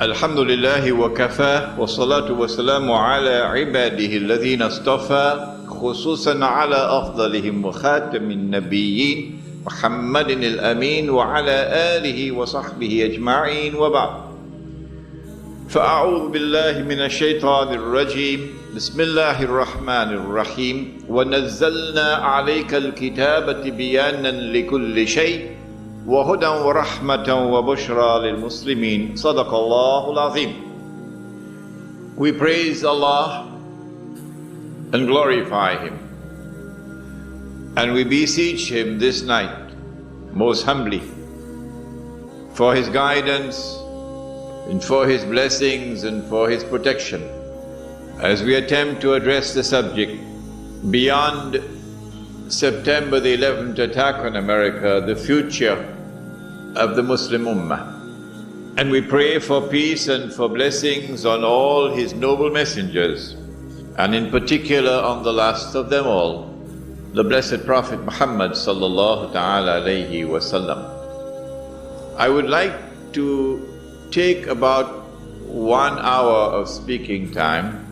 الحمد لله وكفى والصلاة والسلام على عباده الذين اصطفى خصوصا على أفضلهم وخاتم النبيين محمد الأمين وعلى آله وصحبه أجمعين وبعد فأعوذ بالله من الشيطان الرجيم بسم الله الرحمن الرحيم ونزلنا عليك الكتاب بيانا لكل شيء وهدى ورحمة وبشرى للمسلمين صدق الله العظيم. We praise Allah and glorify Him, and we beseech Him this night most humbly for His guidance and for His blessings and for His protection as we attempt to address the subject beyond September the 11th attack on America, the future of the Muslim ummah. And we pray for peace and for blessings on all His noble messengers, and in particular on the last of them all, the blessed Prophet Muhammad sallallahu ta'ala alayhi wasallam. I would like to take about 1 hour of speaking time,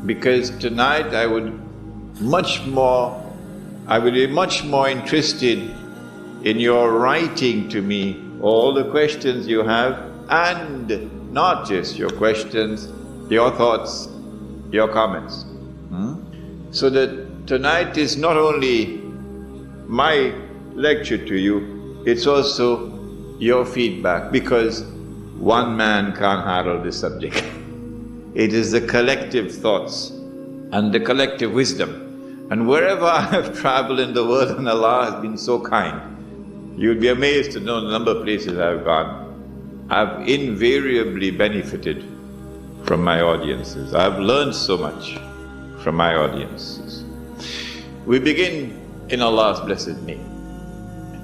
because tonight I would be much more interested in your writing to me all the questions you have, and not just your questions, your thoughts, your comments. So that tonight is not only my lecture to you, it's also your feedback, because one man can't handle this subject. It is the collective thoughts and the collective wisdom. And wherever I have traveled in the world, and Allah has been so kind, you'll be amazed to know the number of places I've gone. I've invariably benefited from my audiences. I've learned so much from my audiences. We begin in Allah's blessed name.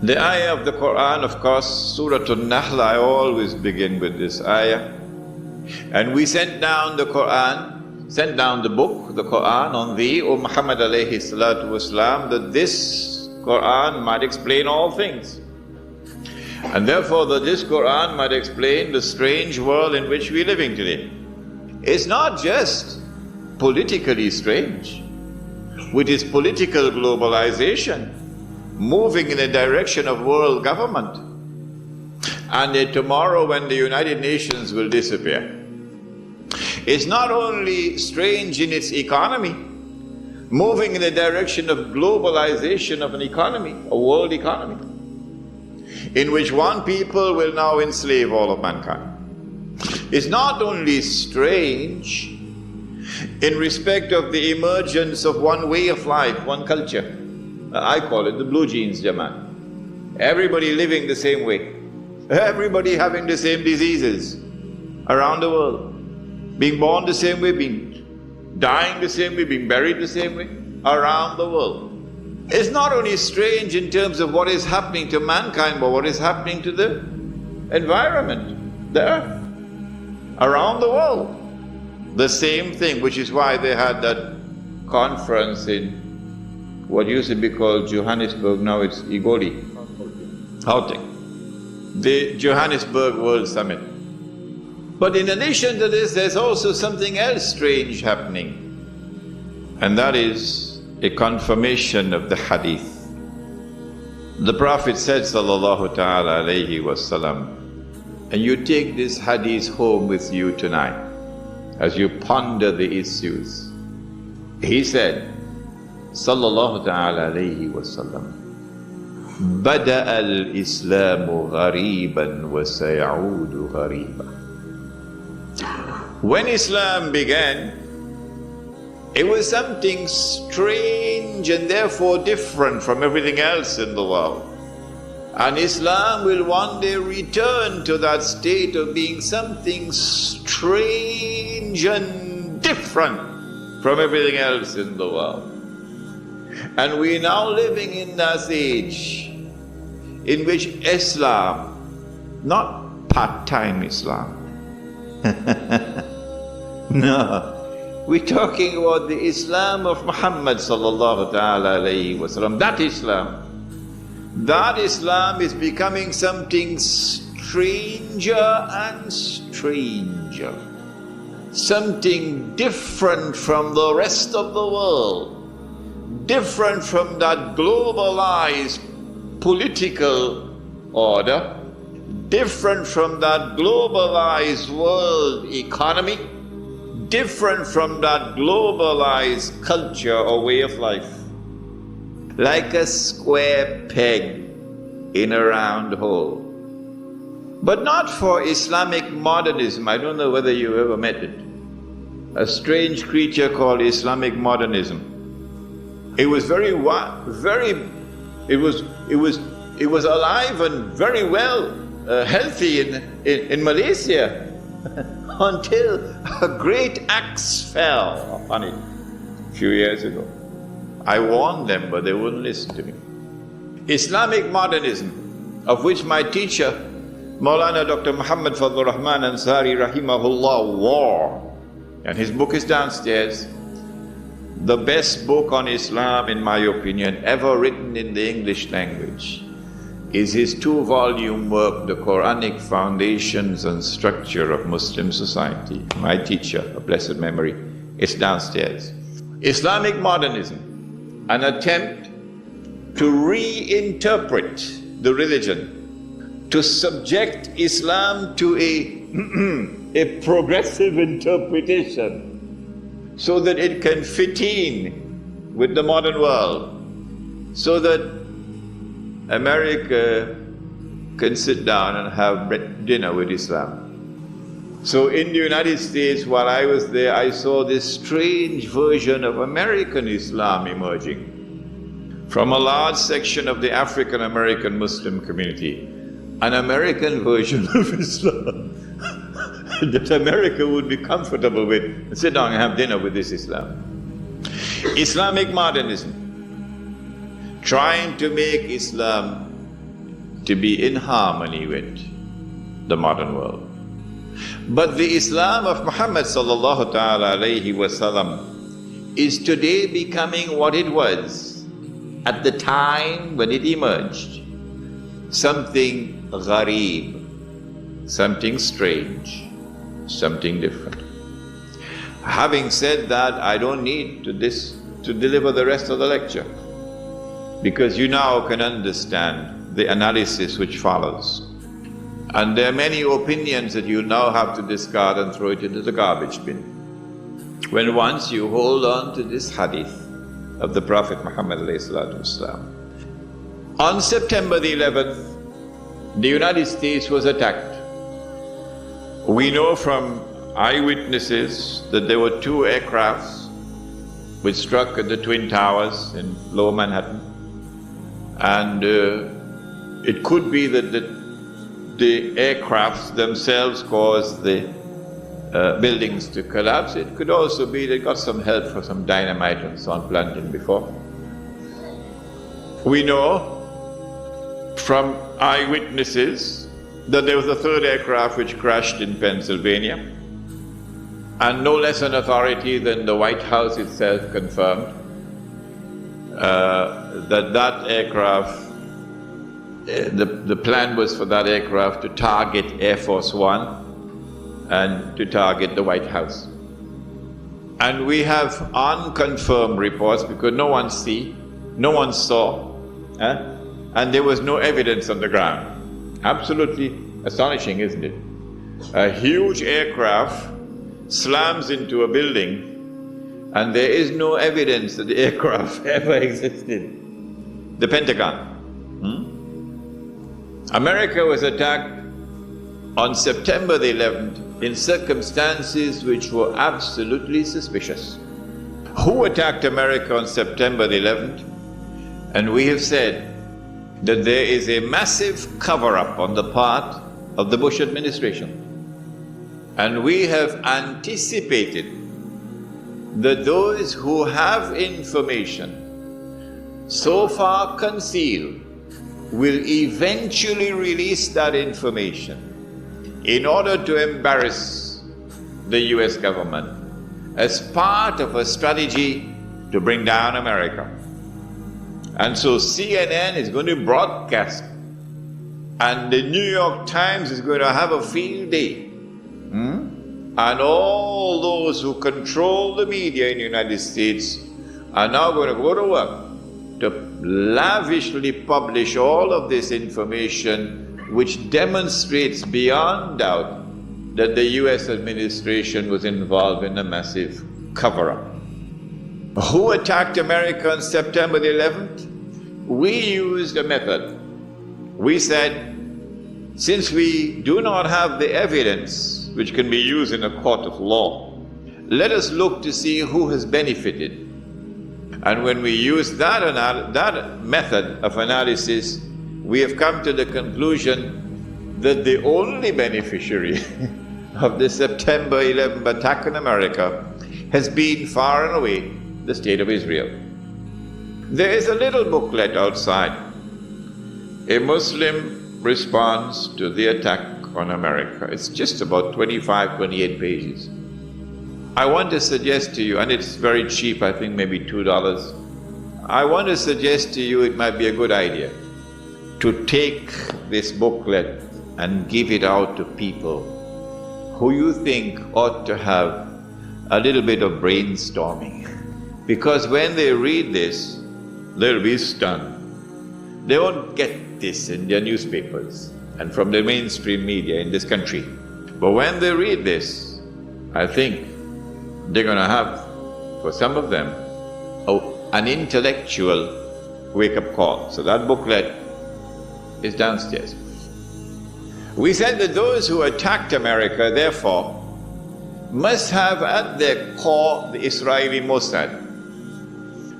The ayah of the Qur'an, of course, Surah An-Nahl, I always begin with this ayah. And we sent down the Qur'an, sent down the book, the Qur'an, on thee, O Muhammad alayhi salatu wasalam, that this Qur'an might explain all things. And therefore that this Qur'an might explain the strange world in which we're living today. It's not just politically strange, with its political globalization, moving in the direction of world government, and tomorrow when the United Nations will disappear. It's not only strange in its economy, moving in the direction of globalization of an economy, a world economy, in which one people will now enslave all of mankind. It's not only strange in respect of the emergence of one way of life, one culture. I call it the blue jeans Jamaat. Everybody living the same way, everybody having the same diseases around the world, being born the same way, being dying the same way, being buried the same way around the world. It's not only strange in terms of what is happening to mankind, but what is happening to the environment, the earth, around the world. The same thing, which is why they had that conference in what used to be called Johannesburg, now it's Igoli, Gauteng, the Johannesburg World Summit. But in addition to this, there's also something else strange happening, and that is a confirmation of the hadith. The Prophet said sallallahu ta'ala alayhi wasallam, and you take this hadith home with you tonight as you ponder the issues. He said sallallahu ta'ala alayhi wasallam, بدأ الإسلام غريبا وسيعود غريبا. When Islam began, it was something strange and therefore different from everything else in the world. And Islam will one day return to that state of being something strange and different from everything else in the world. And we're now living in that age in which Islam, not part-time Islam, no, we're talking about the Islam of Muhammad sallallahu ta'ala alayhi wasallam. That Islam is becoming something strange stranger and stranger. Something different from the rest of the world, different from that globalized political order, different from that globalized world economy, different from that globalized culture or way of life. Like a square peg in a round hole. But not for Islamic modernism. I don't know whether you ever met it. A strange creature called Islamic modernism. It was it was alive and very well healthy in Malaysia until a great axe fell upon it a few years ago. I warned them, but they wouldn't listen to me. Islamic modernism, of which my teacher, Maulana Dr. Muhammad Fadlur Rahman Ansari Rahimahullah, wore, and his book is downstairs, the best book on Islam, in my opinion, ever written in the English language, is his 2-volume work, The Quranic Foundations and Structure of Muslim Society. My teacher, of blessed memory, is downstairs. Islamic modernism, an attempt to reinterpret the religion, to subject Islam to a progressive interpretation so that it can fit in with the modern world, so that America can sit down and have dinner with Islam. So in the United States, while I was there, I saw this strange version of American Islam emerging from a large section of the African American Muslim community, an American version of Islam that America would be comfortable with and sit down and have dinner with this Islam. Islamic modernism, trying to make Islam to be in harmony with the modern world. But the Islam of Muhammad sallallahu ta'ala alayhi wasallam is today becoming what it was at the time when it emerged. Something ghareeb, something strange, something different. Having said that, I don't need to deliver the rest of the lecture, because you now can understand the analysis which follows. And there are many opinions that you now have to discard and throw it into the garbage bin, when once you hold on to this hadith of the Prophet Muhammad ﷺ. On September the 11th, the United States was attacked. We know from eyewitnesses that there were 2 aircrafts which struck at the Twin Towers in Lower Manhattan. And it could be that the aircrafts themselves caused the buildings to collapse. It could also be they got some help for some dynamite and so on planted before. We know from eyewitnesses that there was a 3rd aircraft which crashed in Pennsylvania, and no less an authority than the White House itself confirmed that aircraft, the plan was for that aircraft to target Air Force One and to target the White House. And we have unconfirmed reports, because no one saw, and there was no evidence on the ground. Absolutely astonishing, isn't it? A huge aircraft slams into a building and there is no evidence that the aircraft ever existed. The Pentagon. America was attacked on September the 11th in circumstances which were absolutely suspicious. Who attacked America on September the 11th? And we have said that there is a massive cover-up on the part of the Bush administration. And we have anticipated that those who have information so far concealed will eventually release that information in order to embarrass the US government as part of a strategy to bring down America. And so CNN is going to broadcast And the New York Times is going to have a field day. And all those who control the media in the United States are now going to go to work to lavishly publish all of this information, which demonstrates beyond doubt that the US administration was involved in a massive cover-up. Who attacked America on September the 11th? We used a method. We said, since we do not have the evidence which can be used in a court of law, let us look to see who has benefited. And when we use that method of analysis, we have come to the conclusion that the only beneficiary of the September 11th attack on America has been far and away the State of Israel. There is a little booklet outside, A Muslim Response to the Attack on America. It's just about 25, 28 pages. I want to suggest to you, and it's very cheap, I think maybe $2. I want to suggest to you it might be a good idea to take this booklet and give it out to people who you think ought to have a little bit of brainstorming. Because when they read this, they'll be stunned. They won't get this in their newspapers and from the mainstream media in this country. But when they read this, I think they're going to have, for some of them, an intellectual wake-up call. So that booklet is downstairs. We said that those who attacked America, therefore, must have at their core the Israeli Mossad.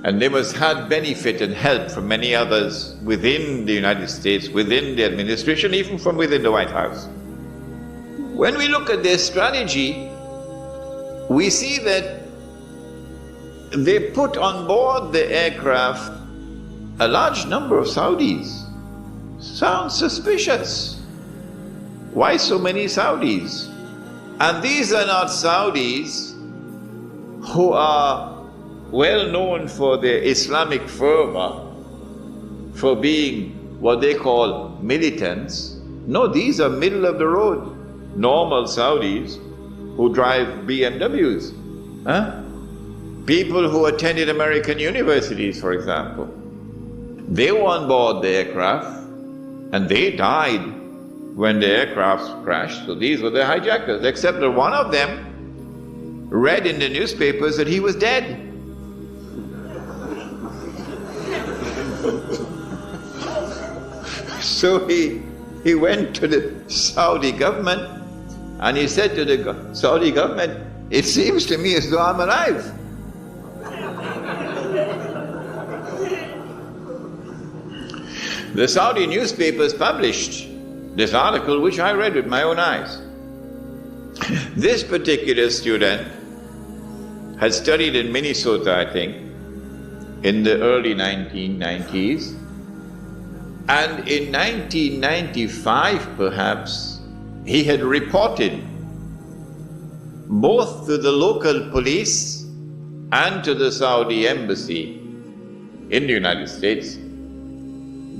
And they must have benefit and help from many others within the United States, within the administration, even from within the White House. When we look at their strategy, we see that they put on board the aircraft a large number of Saudis. Sounds suspicious. Why so many Saudis? And these are not Saudis who are well known for their Islamic fervor, for being what they call militants. No, these are middle of the road, normal Saudis who drive BMWs. People who attended American universities, for example. They were on board the aircraft and they died when the aircraft crashed. So these were the hijackers, except that one of them read in the newspapers that he was dead. So he went to the Saudi government and he said to the Saudi government, "It seems to me as though I'm alive." The Saudi newspapers published this article, which I read with my own eyes. This particular student had studied in Minnesota, I think, in the early 1990s. And in 1995, perhaps, he had reported both to the local police and to the Saudi embassy in the United States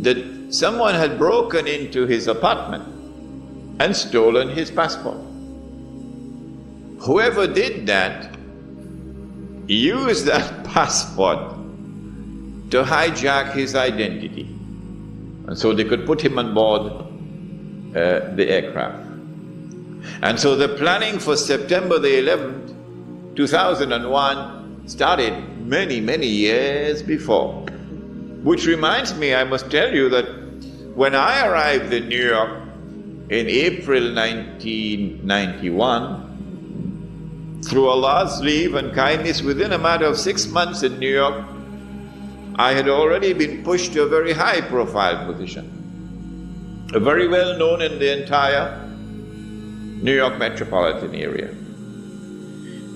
that someone had broken into his apartment and stolen his passport. Whoever did that used that passport to hijack his identity. And so they could put him on board the aircraft. And so the planning for September the 11th, 2001 started many, many years before. Which reminds me, I must tell you that when I arrived in New York in April 1991, through Allah's leave and kindness, within a matter of 6 months in New York, I had already been pushed to a very high profile position, very well known in the entire New York metropolitan area.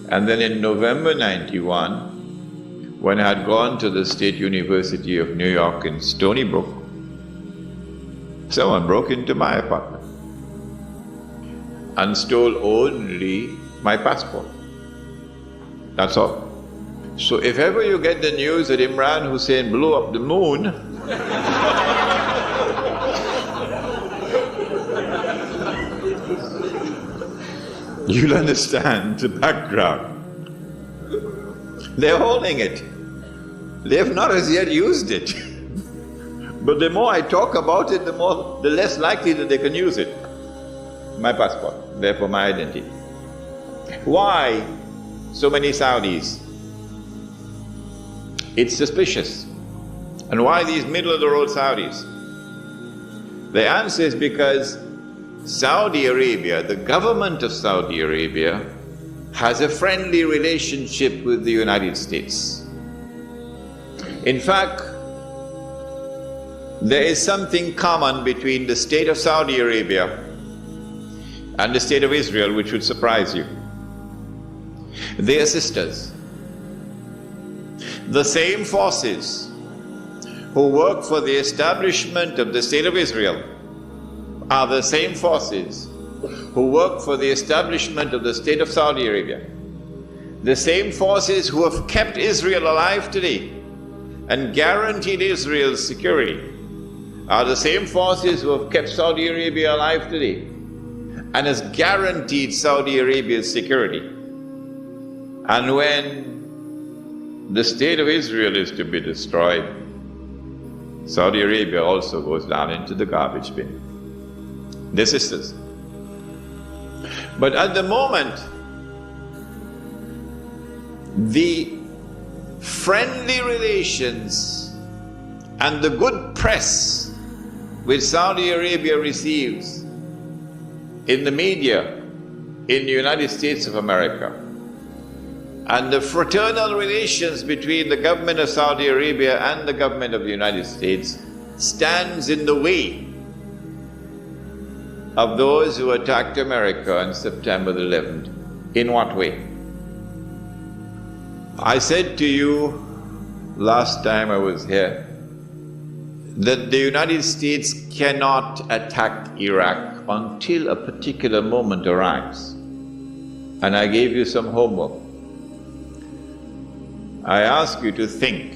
And then in November 91, when I had gone to the State University of New York in Stony Brook, someone broke into my apartment and stole only my passport. That's all. So if ever you get the news that Imran Hosein blew up the moon, you'll understand the background. They're holding it. They have not as yet used it. But the more I talk about it, the less likely that they can use it. My passport, therefore my identity. Why so many Saudis? It's suspicious. And why these middle-of-the-road Saudis? The answer is because Saudi Arabia, the government of Saudi Arabia, has a friendly relationship with the United States. In fact, there is something common between the state of Saudi Arabia and the state of Israel which would surprise you. They are sisters. The same forces who work for the establishment of the state of Israel are the same forces who work for the establishment of the state of Saudi Arabia. The same forces who have kept Israel alive today and guaranteed Israel's security are the same forces who have kept Saudi Arabia alive today and has guaranteed Saudi Arabia's security. And when the state of Israel is to be destroyed, Saudi Arabia also goes down into the garbage bin. They're sisters. But at the moment, the friendly relations and the good press which Saudi Arabia receives in the media in the United States of America, and the fraternal relations between the government of Saudi Arabia and the government of the United States stands in the way of those who attacked America on September the 11th. In what way? I said to you last time I was here that the United States cannot attack Iraq until a particular moment arrives. And I gave you some homework. I ask you to think.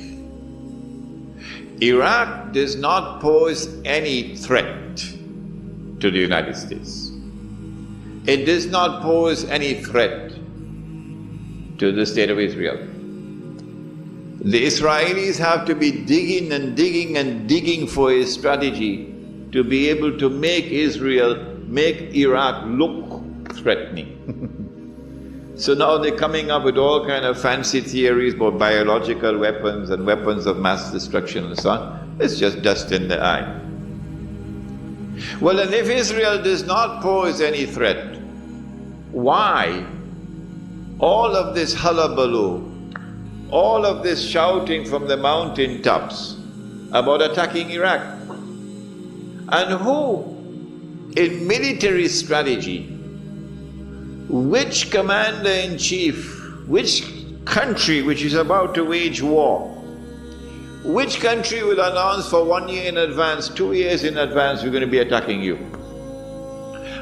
Iraq does not pose any threat to the United States. It does not pose any threat to the state of Israel. The Israelis have to be digging and digging and digging for a strategy to be able to make Iraq look threatening. So now they're coming up with all kind of fancy theories about biological weapons and weapons of mass destruction and so on. It's just dust in the eye. Well, and if Israel does not pose any threat, why all of this hullabaloo, all of this shouting from the mountaintops about attacking Iraq? And who, in military strategy, which commander-in-chief, which country which is about to wage war, which country will announce for 1 year in advance, 2 years in advance, we're going to be attacking you?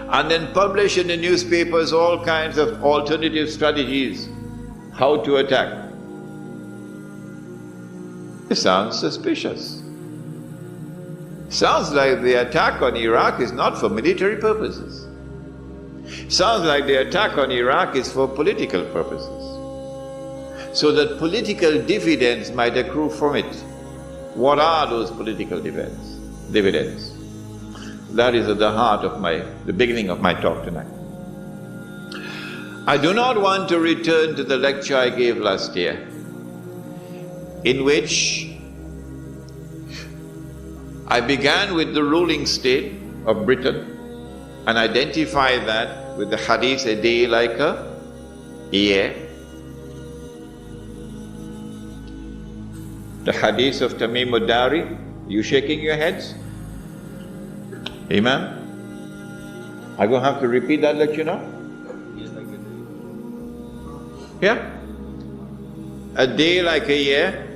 And then publish in the newspapers all kinds of alternative strategies, how to attack. It sounds suspicious. Sounds like the attack on Iraq is not for military purposes. Sounds like the attack on Iraq is for political purposes, so that political dividends might accrue from it. What are those political dividends? That is at the heart of the beginning of my talk tonight. I do not want to return to the lecture I gave last year, in which I began with the ruling state of Britain and identified that with the hadith, a day like a year. The hadith of Tamim ad-Dari. You shaking your heads? Imam? I'm going to have to repeat that lecture now? Yeah? A day like a year.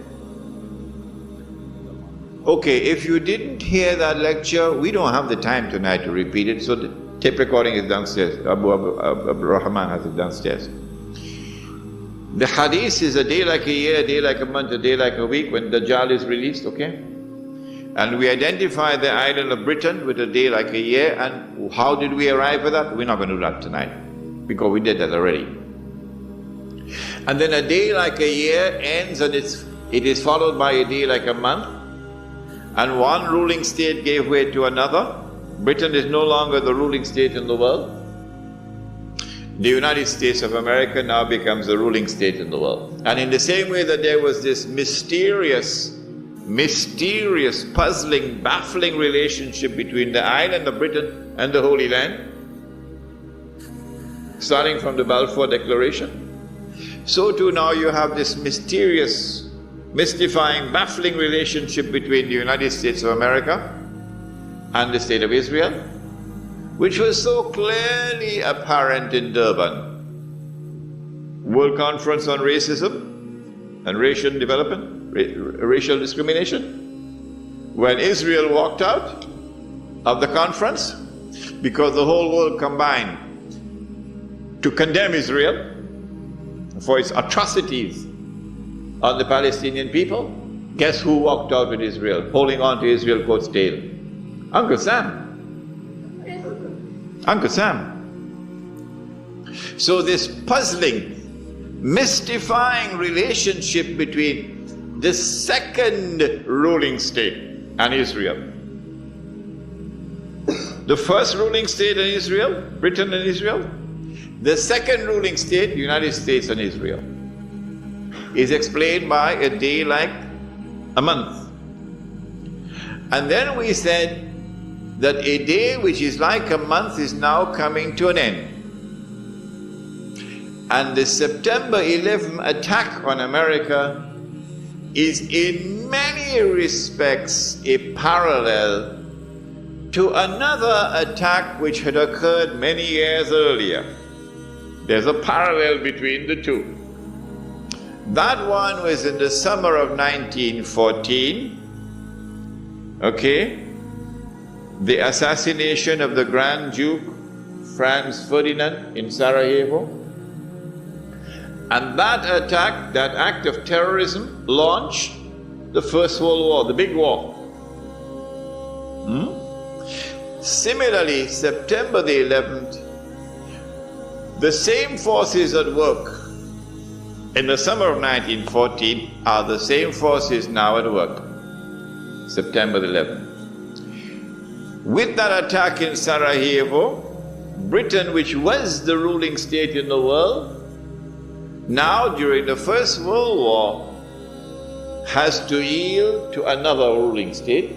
Okay, if you didn't hear that lecture, we don't have the time tonight to repeat it, so the tape recording is downstairs. Abu Rahman has it downstairs. The hadith is a day like a year, a day like a month, a day like a week when Dajjal is released, okay? And we identify the island of Britain with a day like a year, and how did we arrive at that? We're not going to do that tonight. because we did that already. And then a day like a year ends and it is followed by a day like a month, and one ruling state gave way to another. Britain is no longer the ruling state in the world. The United States of America now becomes the ruling state in the world. And in the same way that there was this mysterious, puzzling, baffling relationship between the island of Britain and the Holy Land, starting from the Balfour Declaration, so too now you have this mysterious, mystifying, baffling relationship between the United States of America and the State of Israel, which was so clearly apparent in Durban. World Conference on Racism and Racial Development, Racial Discrimination. When Israel walked out of the conference, because the whole world combined to condemn Israel for its atrocities on the Palestinian people, guess who walked out with Israel, holding on to Israel's coat's tail? Uncle Sam. Uncle Sam. So this puzzling, mystifying relationship between the second ruling state and Israel. The first ruling state in Israel, Britain and Israel. The second ruling state, the United States and Israel, is explained by a day like a month. And then we said that a day which is like a month is now coming to an end. And the September 11 attack on America is in many respects a parallel to another attack which had occurred many years earlier. There's a parallel between the two. That one was in the summer of 1914, okay? The assassination of the Grand Duke Franz Ferdinand in Sarajevo. And that attack, that act of terrorism, launched the First World War, the big war. Similarly, September the 11th, the same forces at work in the summer of 1914 are the same forces now at work, September the 11th. With that attack in Sarajevo, Britain, which was the ruling state in the world, now during the First World War, has to yield to another ruling state,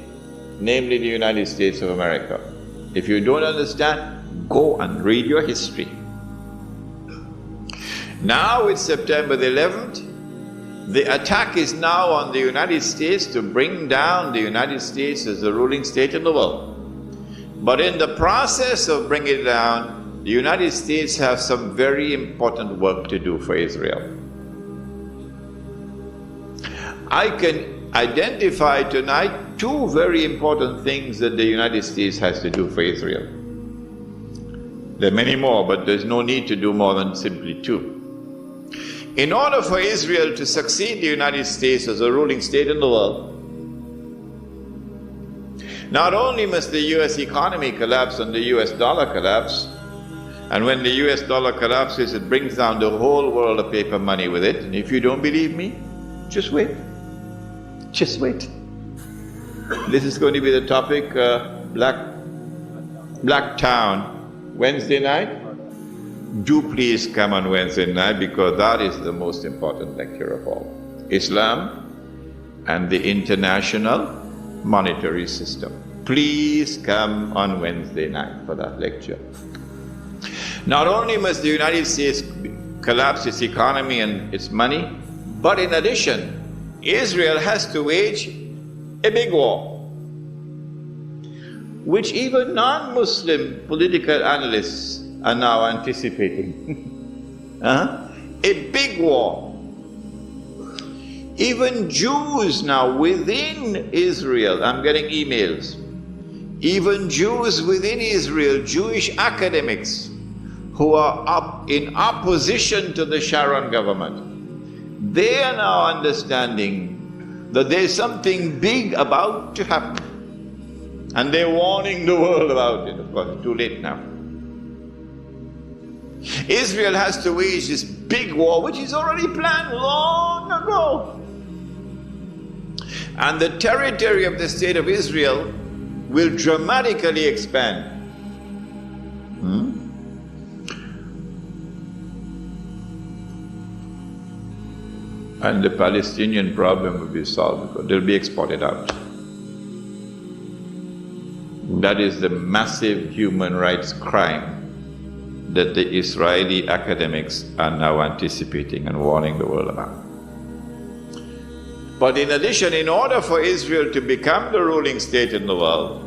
namely the United States of America. If you don't understand, go and read your history. Now with September the 11th, the attack is now on the United States to bring down the United States as the ruling state in the world. But in the process of bringing it down, the United States have some very important work to do for Israel. I can identify tonight two very important things that the United States has to do for Israel. There are many more, but there's no need to do more than simply two. In order for Israel to succeed the United States as a ruling state in the world, not only must the US economy collapse and the US dollar collapse, and when the US dollar collapses, it brings down the whole world of paper money with it. And if you don't believe me, just wait. Just wait. This is going to be the topic, Black Town, Wednesday night. Do please come on Wednesday night, because that is the most important lecture of all. Islam and the international monetary system. Please come on Wednesday night for that lecture. Not only must the United States collapse its economy and its money, but in addition, Israel has to wage a big war, which even non-Muslim political analysts are now anticipating. A big war. Even Jews now within Israel, I'm getting emails, even Jews within Israel, Jewish academics who are up in opposition to the Sharon government, they are now understanding that there's something big about to happen. And they're warning the world about it. Of course, it's too late now. Israel has to wage this big war, which is already planned long ago. And the territory of the state of Israel will dramatically expand. And the Palestinian problem will be solved because they'll be exported out. That is the massive human rights crime that the Israeli academics are now anticipating and warning the world about. But in addition, in order for Israel to become the ruling state in the world,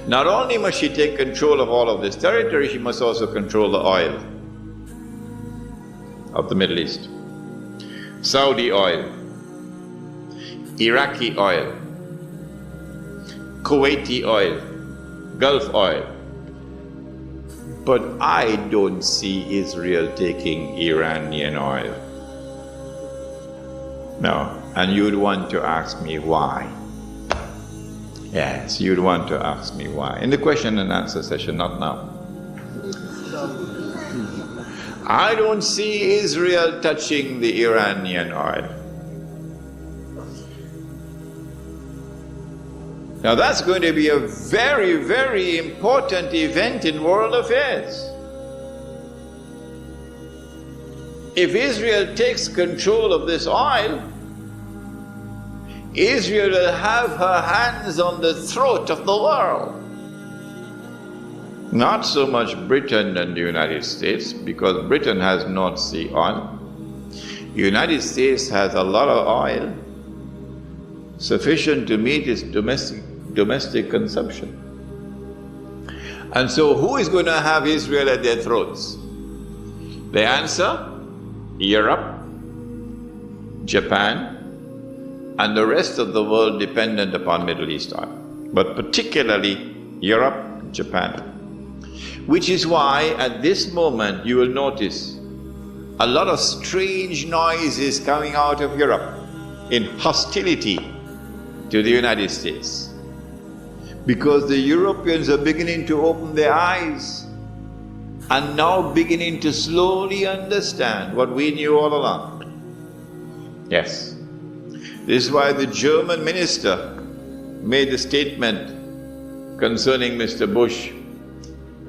not only must she take control of all of this territory, she must also control the oil of the Middle East. Saudi oil, Iraqi oil, Kuwaiti oil, Gulf oil. But I don't see Israel taking Iranian oil. No, and you'd want to ask me why. Yes, you'd want to ask me why. In the question and answer session, not now. I don't see Israel touching the Iranian oil. Now that's going to be a very, very important event in world affairs. If Israel takes control of this oil, Israel will have her hands on the throat of the world. Not so much Britain and the United States, because Britain has North Sea oil. The United States has a lot of oil, sufficient to meet its domestic consumption. And so who is going to have Israel at their throats? The answer, Europe, Japan, and the rest of the world dependent upon Middle East oil, but particularly Europe and Japan. Which is why at this moment you will notice a lot of strange noises coming out of Europe in hostility to the United States. Because the Europeans are beginning to open their eyes and now beginning to slowly understand what we knew all along. Yes. This is why the German minister made a statement concerning Mr. Bush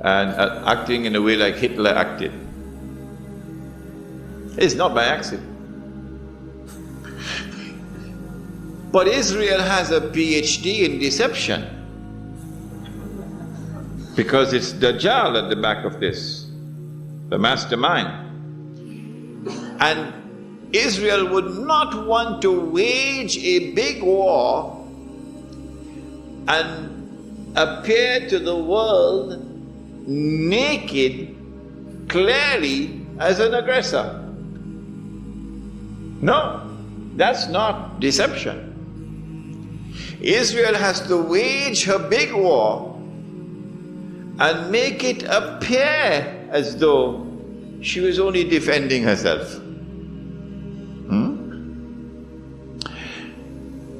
and acting in a way like Hitler acted. It's not by accident. But Israel has a PhD in deception, because it's Dajjal at the back of this, the mastermind. And Israel would not want to wage a big war and appear to the world naked, clearly as an aggressor. No, that's not deception. Israel has to wage her big war and make it appear as though she was only defending herself.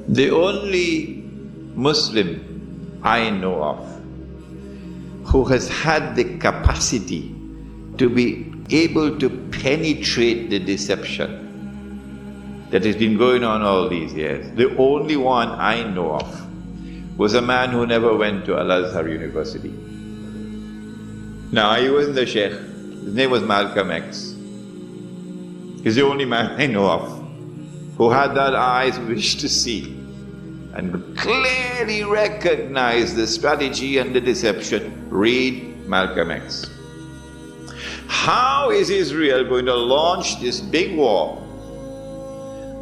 The only Muslim I know of who has had the capacity to be able to penetrate the deception that has been going on all these years, the only one I know of was a man who never went to Al-Azhar University. Now, he wasn't the Sheikh. His name was Malcolm X. He's the only man I know of who had that eyes wish to see and clearly recognize the strategy and the deception. Read Malcolm X. How is Israel going to launch this big war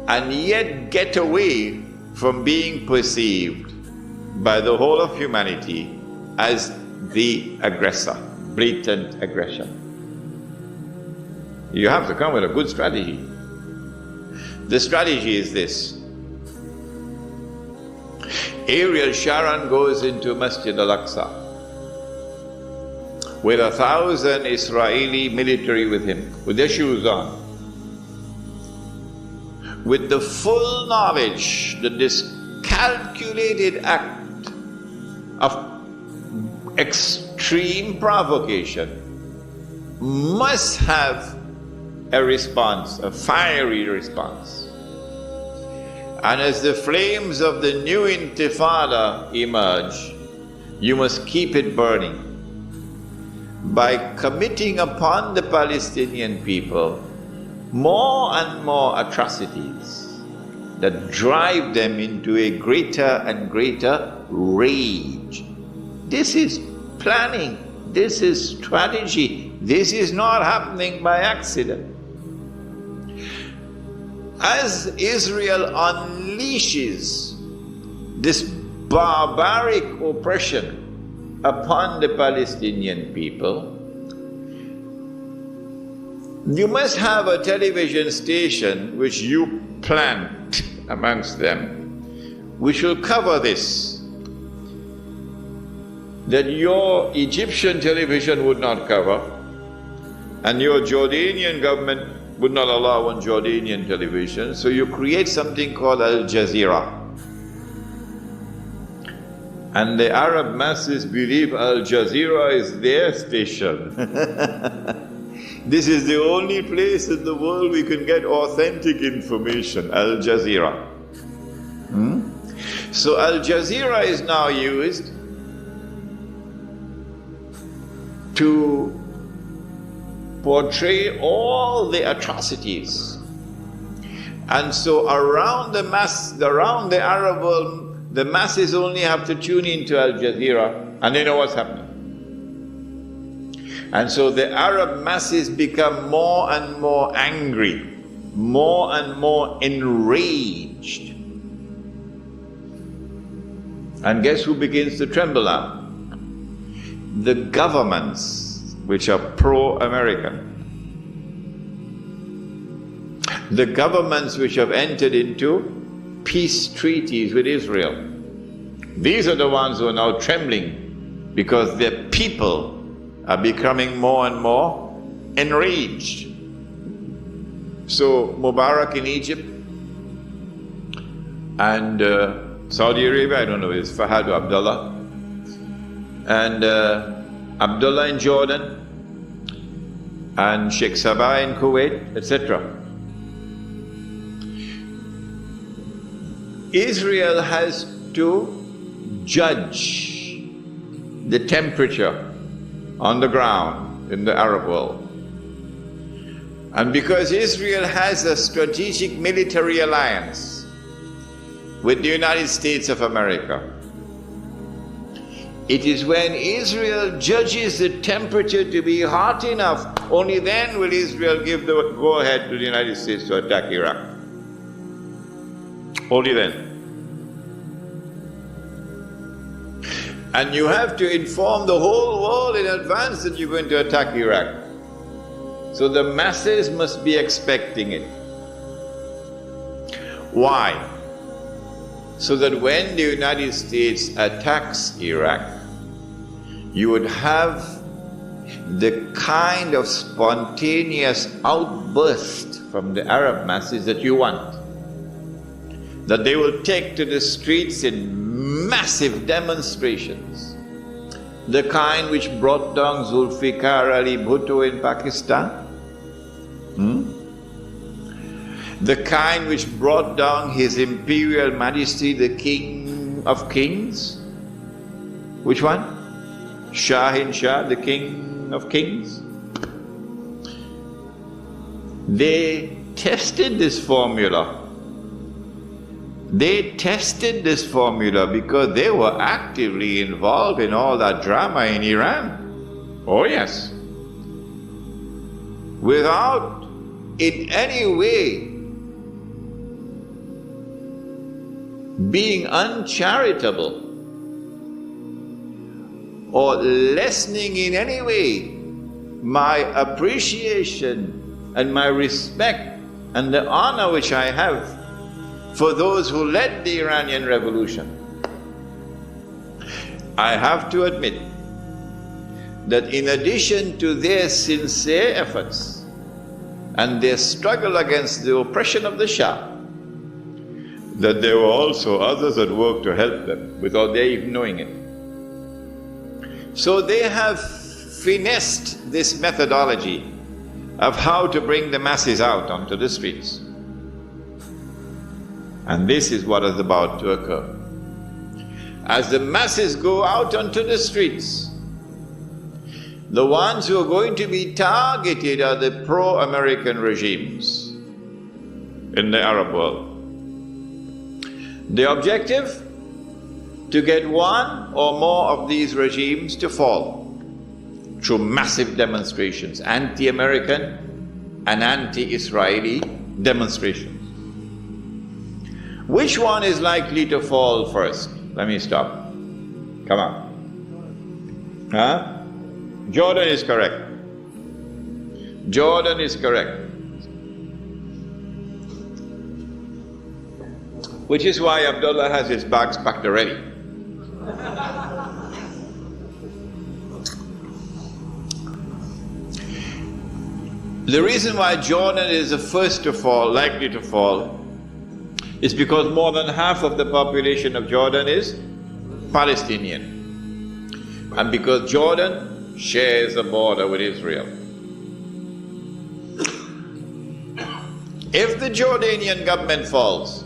and yet get away from being perceived by the whole of humanity as the aggressor, blatant aggression? You have to come with a good strategy. The strategy is this. Ariel Sharon goes into Masjid al-Aqsa with 1,000 Israeli military with him, with their shoes on, with the full knowledge that this calculated act of extreme provocation must have a response, a fiery response. And as the flames of the new intifada emerge, you must keep it burning by committing upon the Palestinian people more and more atrocities that drive them into a greater and greater rage. This is planning, this is strategy, this is not happening by accident. As Israel unleashes this barbaric oppression upon the Palestinian people, you must have a television station which you plant amongst them, which will cover this, that your Egyptian television would not cover, and your Jordanian government would not allow on Jordanian television, so you create something called Al Jazeera. And the Arab masses believe Al Jazeera is their station. This is the only place in the world we can get authentic information, Al Jazeera. So Al Jazeera is now used to portray all the atrocities. And so around the Arab world, the masses only have to tune into Al Jazeera and they know what's happening. And so the Arab masses become more and more angry, more and more enraged. And guess who begins to tremble now? The governments which are pro-American. The governments which have entered into peace treaties with Israel. These are the ones who are now trembling because their people are becoming more and more enraged. So Mubarak in Egypt and Saudi Arabia, I don't know, it's Fahad or Abdullah, and Abdullah in Jordan, and Sheikh Sabah in Kuwait, etc. Israel has to judge the temperature on the ground in the Arab world. And because Israel has a strategic military alliance with the United States of America, it is when Israel judges the temperature to be hot enough, only then will Israel give the go-ahead to the United States to attack Iraq. Only then. And you have to inform the whole world in advance that you're going to attack Iraq. So the masses must be expecting it. Why? So that when the United States attacks Iraq, you would have the kind of spontaneous outburst from the Arab masses that you want. That they will take to the streets in massive demonstrations. The kind which brought down Zulfikar Ali Bhutto in Pakistan. The kind which brought down His Imperial Majesty the King of Kings. Which one? Shahin Shah, the King of Kings. They tested this formula. They tested this formula because they were actively involved in all that drama in Iran. Oh yes. Without in any way being uncharitable or lessening in any way my appreciation and my respect and the honor which I have for those who led the Iranian Revolution. I have to admit that in addition to their sincere efforts and their struggle against the oppression of the Shah, that there were also others that worked to help them without their even knowing it. So they have finessed this methodology of how to bring the masses out onto the streets. And this is what is about to occur. As the masses go out onto the streets, the ones who are going to be targeted are the pro-American regimes in the Arab world. The objective? To get one or more of these regimes to fall through massive demonstrations, anti-American and anti-Israeli demonstrations. Which one is likely to fall first? Let me stop. Come on. Huh? Jordan is correct. Jordan is correct. Which is why Abdullah has his bags packed already. The reason why Jordan is the first to fall, likely to fall, is because more than half of the population of Jordan is Palestinian. And because Jordan shares a border with Israel. If the Jordanian government falls,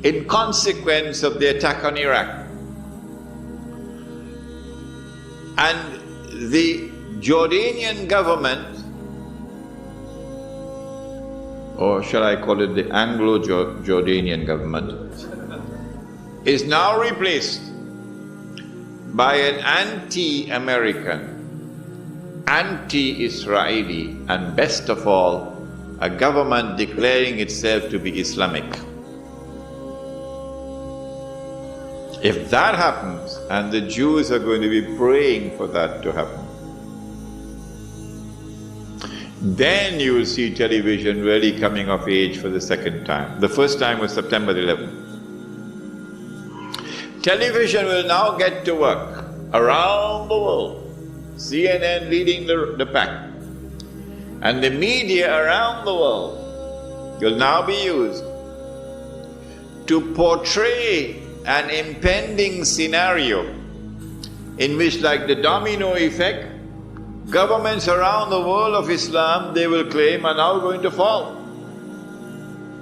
in consequence of the attack on Iraq, and the Jordanian government, or shall I call it the Anglo-Jordanian government, is now replaced by an anti-American, anti-Israeli, and best of all, a government declaring itself to be Islamic. If that happens, and the Jews are going to be praying for that to happen, then you will see television really coming of age for the second time. The first time was September 11th. Television will now get to work around the world, CNN leading the pack, and the media around the world will now be used to portray an impending scenario in which, like the domino effect, governments around the world of Islam, they will claim, are now going to fall.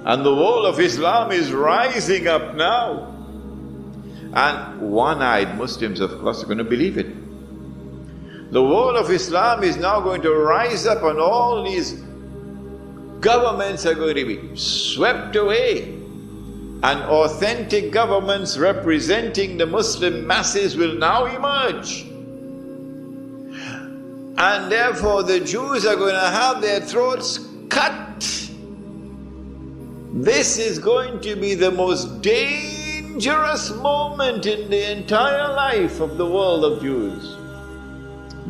And the world of Islam is rising up now. And one-eyed Muslims, of course, are going to believe it. The world of Islam is now going to rise up, and all these governments are going to be swept away. And authentic governments representing the Muslim masses will now emerge. And therefore the Jews are going to have their throats cut. This is going to be the most dangerous moment in the entire life of the world of Jews.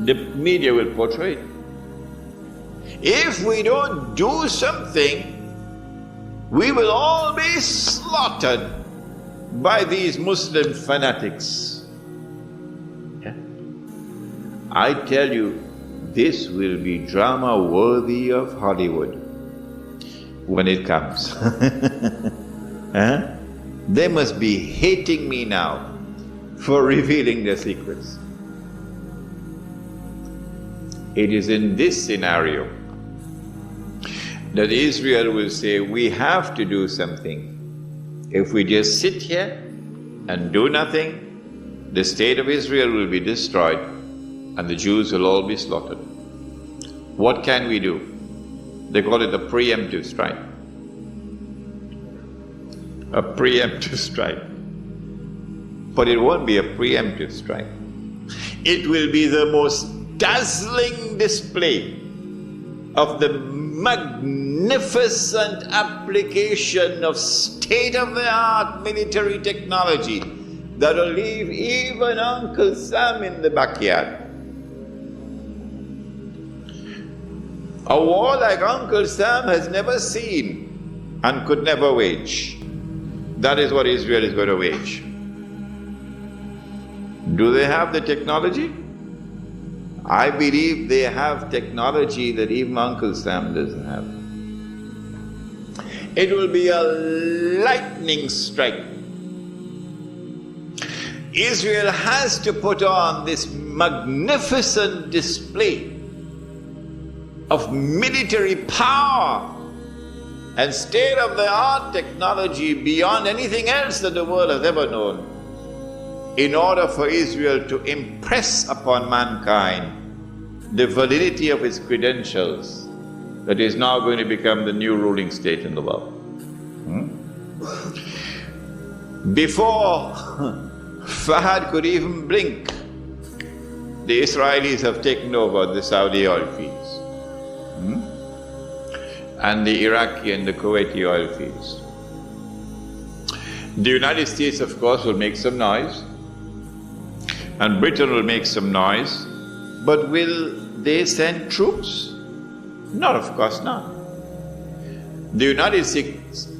The media will portray it. If we don't do something, we will all be slaughtered by these Muslim fanatics. Yeah? I tell you, this will be drama worthy of Hollywood when it comes. Huh? They must be hating me now for revealing their secrets. It is in this scenario that Israel will say, we have to do something. If we just sit here and do nothing, the state of Israel will be destroyed and the Jews will all be slaughtered. What can we do? They call it a preemptive strike. A preemptive strike. But it won't be a preemptive strike. It will be the most dazzling display of the magnificent application of state-of-the-art military technology that will leave even Uncle Sam in the backyard. A war like Uncle Sam has never seen and could never wage. That is what Israel is going to wage. Do they have the technology? I believe they have technology that even Uncle Sam doesn't have. It will be a lightning strike. Israel has to put on this magnificent display of military power and state-of-the-art technology beyond anything else that the world has ever known, in order for Israel to impress upon mankind the validity of its credentials that is now going to become the new ruling state in the world. Before Fahad could even blink, the Israelis have taken over the Saudi oil fields, and the Iraqi and the Kuwaiti oil fields. The United States, of course, will make some noise, and Britain will make some noise, but will they send troops? No, of course not. The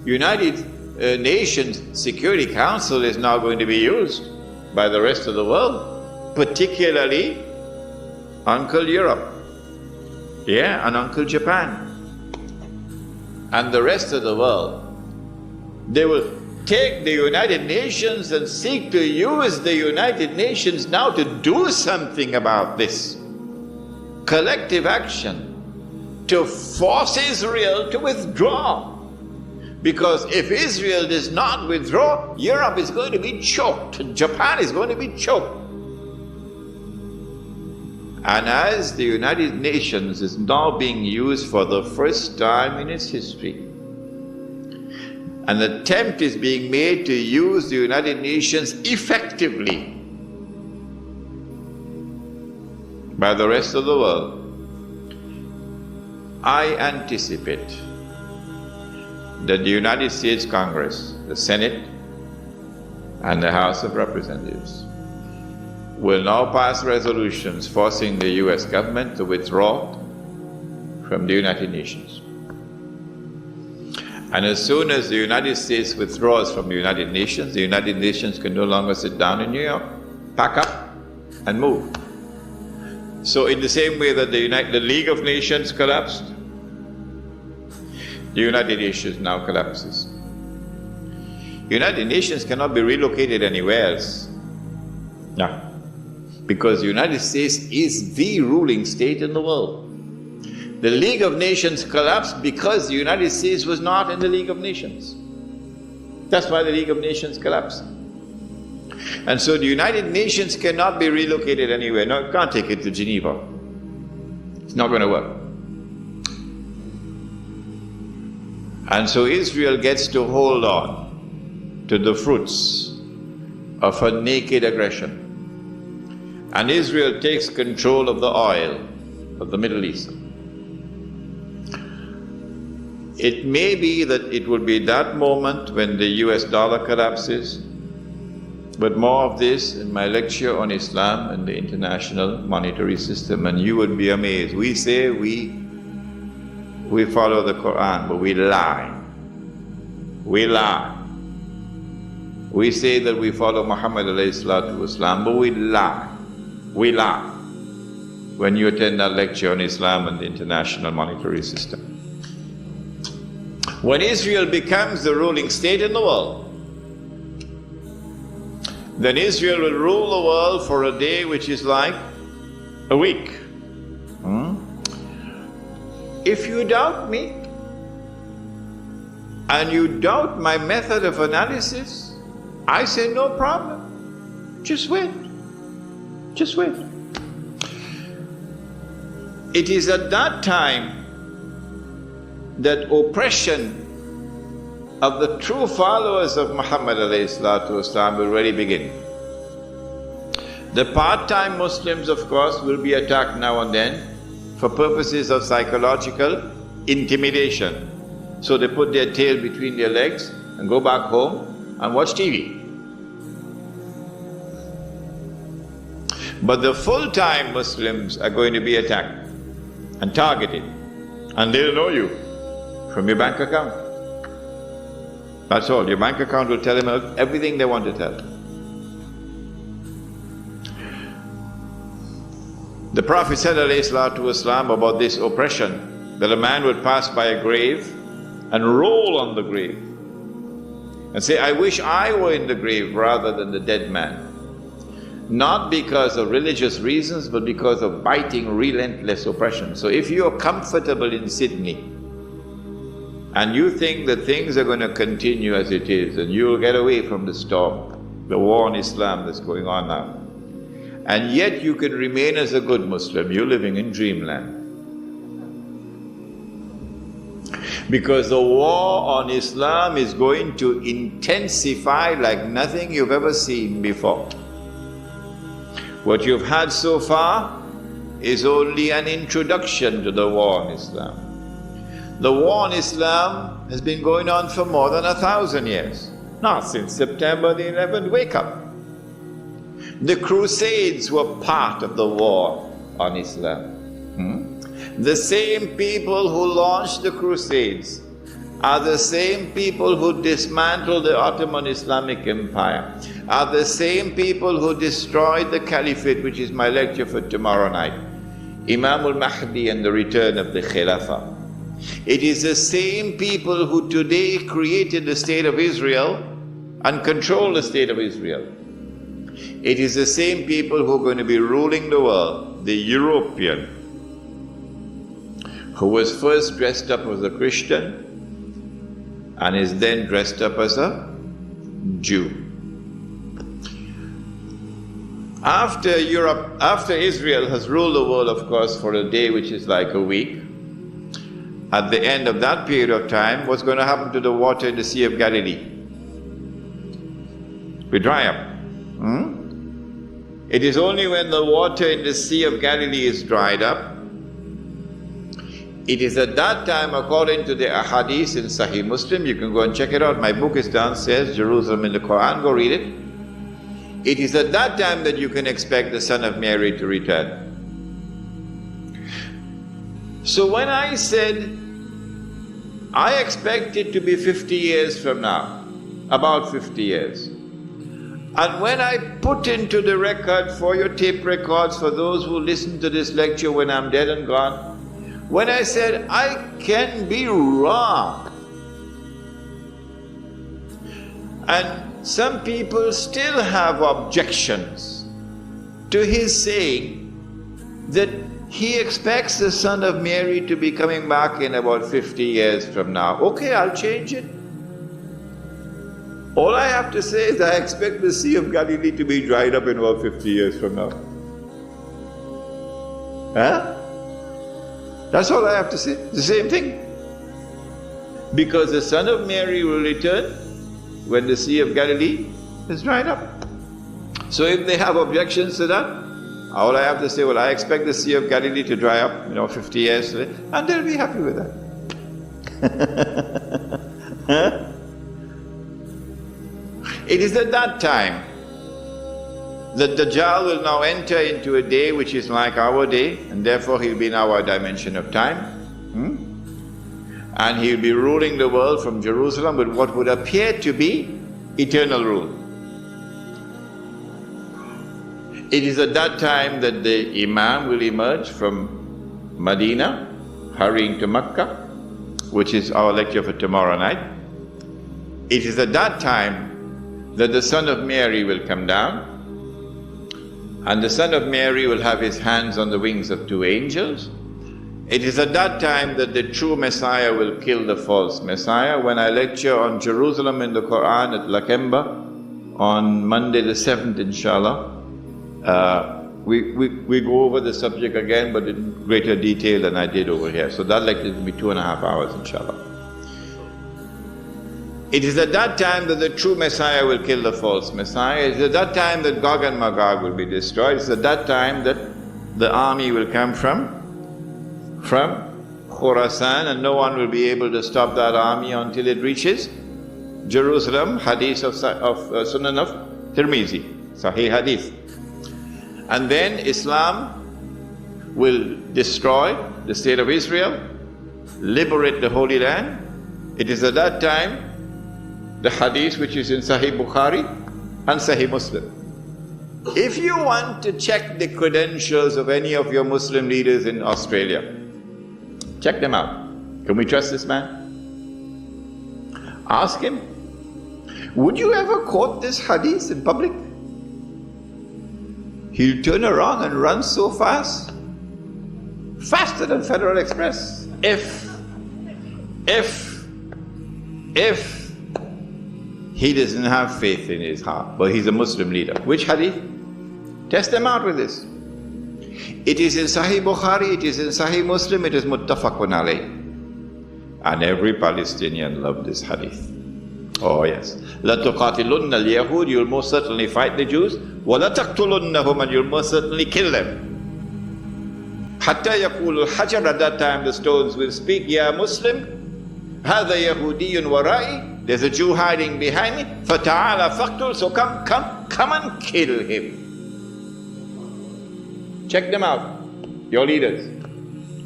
United Nations Security Council is now going to be used by the rest of the world, particularly Uncle Europe, and Uncle Japan, and the rest of the world. They will take the United Nations and seek to use the United Nations now to do something about this. Collective action to force Israel to withdraw. Because if Israel does not withdraw, Europe is going to be choked, Japan is going to be choked. And as the United Nations is now being used for the first time in its history, an attempt is being made to use the United Nations effectively by the rest of the world, I anticipate that the United States Congress, the Senate, and the House of Representatives will now pass resolutions forcing the US government to withdraw from the United Nations. And as soon as the United States withdraws from the United Nations can no longer sit down in New York, pack up and move. So in the same way that the League of Nations collapsed, the United Nations now collapses. United Nations cannot be relocated anywhere else. No. Because the United States is the ruling state in the world. The League of Nations collapsed because the United States was not in the League of Nations. That's why the League of Nations collapsed. And so the United Nations cannot be relocated anywhere. No, you can't take it to Geneva. It's not going to work. And so Israel gets to hold on to the fruits of her naked aggression. And Israel takes control of the oil of the Middle East. It may be that it will be that moment when the US dollar collapses, but more of this in my lecture on Islam and the international monetary system, and you would be amazed. We say we follow the Quran, but we lie. We lie. We say that we follow Muhammad alayhi salatu wasalam, but we lie. We lie when you attend that lecture on Islam and the international monetary system. When Israel becomes the ruling state in the world, then Israel will rule the world for a day which is like a week. If you doubt me, and you doubt my method of analysis, I say no problem. Just wait. Just wait. It is at that time that oppression of the true followers of Muhammad alayhi salatu wasalam will really begin. The part-time Muslims, of course, will be attacked now and then for purposes of psychological intimidation. So they put their tail between their legs and go back home and watch TV. But the full-time Muslims are going to be attacked and targeted, and they'll know you from your bank account. That's all. Your bank account will tell them everything they want to tell. The Prophet said alayhi salatu wasalam about this oppression, that a man would pass by a grave and roll on the grave and say, I wish I were in the grave rather than the dead man. not because of religious reasons, but because of biting, relentless oppression. So if you're comfortable in Sydney, and you think that things are going to continue as it is, and you'll get away from the storm, the war on Islam that's going on now, and yet you can remain as a good Muslim, you're living in dreamland. Because the war on Islam is going to intensify like nothing you've ever seen before. What you've had so far is only an introduction to the war on Islam. The war on Islam has been going on for more than 1,000 years. Not since September the 11th, wake up. The Crusades were part of the war on Islam. The same people who launched the Crusades are the same people who dismantled the Ottoman Islamic Empire, are the same people who destroyed the Caliphate, which is my lecture for tomorrow night, Imam al-Mahdi and the return of the Khilafah. It is the same people who today created the State of Israel and control the State of Israel. It is the same people who are going to be ruling the world, the European, who was first dressed up as a Christian and is then dressed up as a Jew. After Israel has ruled the world, of course, for a day which is like a week, at the end of that period of time, what's going to happen to the water in the Sea of Galilee? We dry up. It is only when the water in the Sea of Galilee is dried up, it is at that time, according to the ahadith in Sahih Muslim, you can go and check it out, my book is downstairs, Jerusalem in the Quran, go read it. It is at that time that you can expect the Son of Mary to return. So when I said, I expect it to be 50 years from now, about 50 years, and when I put into the record for your tape records, for those who listen to this lecture when I'm dead and gone, when I said, I can be wrong. And some people still have objections to his saying that he expects the Son of Mary to be coming back in about 50 years from now. Okay, I'll change it. All I have to say is I expect the Sea of Galilee to be dried up in about 50 years from now. Huh? That's all I have to say. The same thing. Because the Son of Mary will return when the Sea of Galilee is dried up. So if they have objections to that, all I have to say, well, I expect the Sea of Galilee to dry up, 50 years, and they'll be happy with that. Huh? It is at that time that Dajjal will now enter into a day which is like our day, and therefore he'll be in our dimension of time. And he'll be ruling the world from Jerusalem with what would appear to be eternal rule. It is at that time that the Imam will emerge from Medina, hurrying to Mecca, which is our lecture for tomorrow night. It is at that time that the Son of Mary will come down, and the Son of Mary will have his hands on the wings of two angels. It is at that time that the true Messiah will kill the false Messiah. When I lecture on Jerusalem in the Quran at Lakemba on Monday the 7th, inshallah, we go over the subject again, but in greater detail than I did over here. So that lecture will be 2.5 hours, inshallah. It is at that time that the true Messiah will kill the false Messiah. It is at that time that Gog and Magog will be destroyed. It is at that time that the army will come from Khurasan, and no one will be able to stop that army until it reaches Jerusalem. Hadith of Sunan of Tirmizi, Sahih Hadith. And then Islam will destroy the state of Israel, liberate the Holy Land. It is at that time the hadith which is in Sahih Bukhari and Sahih Muslim. If you want to check the credentials of any of your Muslim leaders in Australia, check them out. Can we trust this man? Ask him, would you ever quote this hadith in public? he'll turn around and run so fast, faster than Federal Express. If he doesn't have faith in his heart, but he's a Muslim leader. Which hadith? Test them out with this. It is in Sahih Bukhari, it is in Sahih Muslim, it is muttafaqun alayh. And every Palestinian loved this hadith. Oh yes. لَتُقَاتِلُنَّ الْيَهُودِ, you'll most certainly fight the Jews. وَلَتَقْتُلُنَّهُمْ, and you'll most certainly kill them. حَتَّى يَقُولُ الْحَجَرُ, at that time the stones will speak, Ya Muslim, هَذَا يَهُودِيٌّ وَرَائِي, there's a Jew hiding behind me. فَتَعَالَ فَقْتُلْ, so come and kill him. Check them out, your leaders.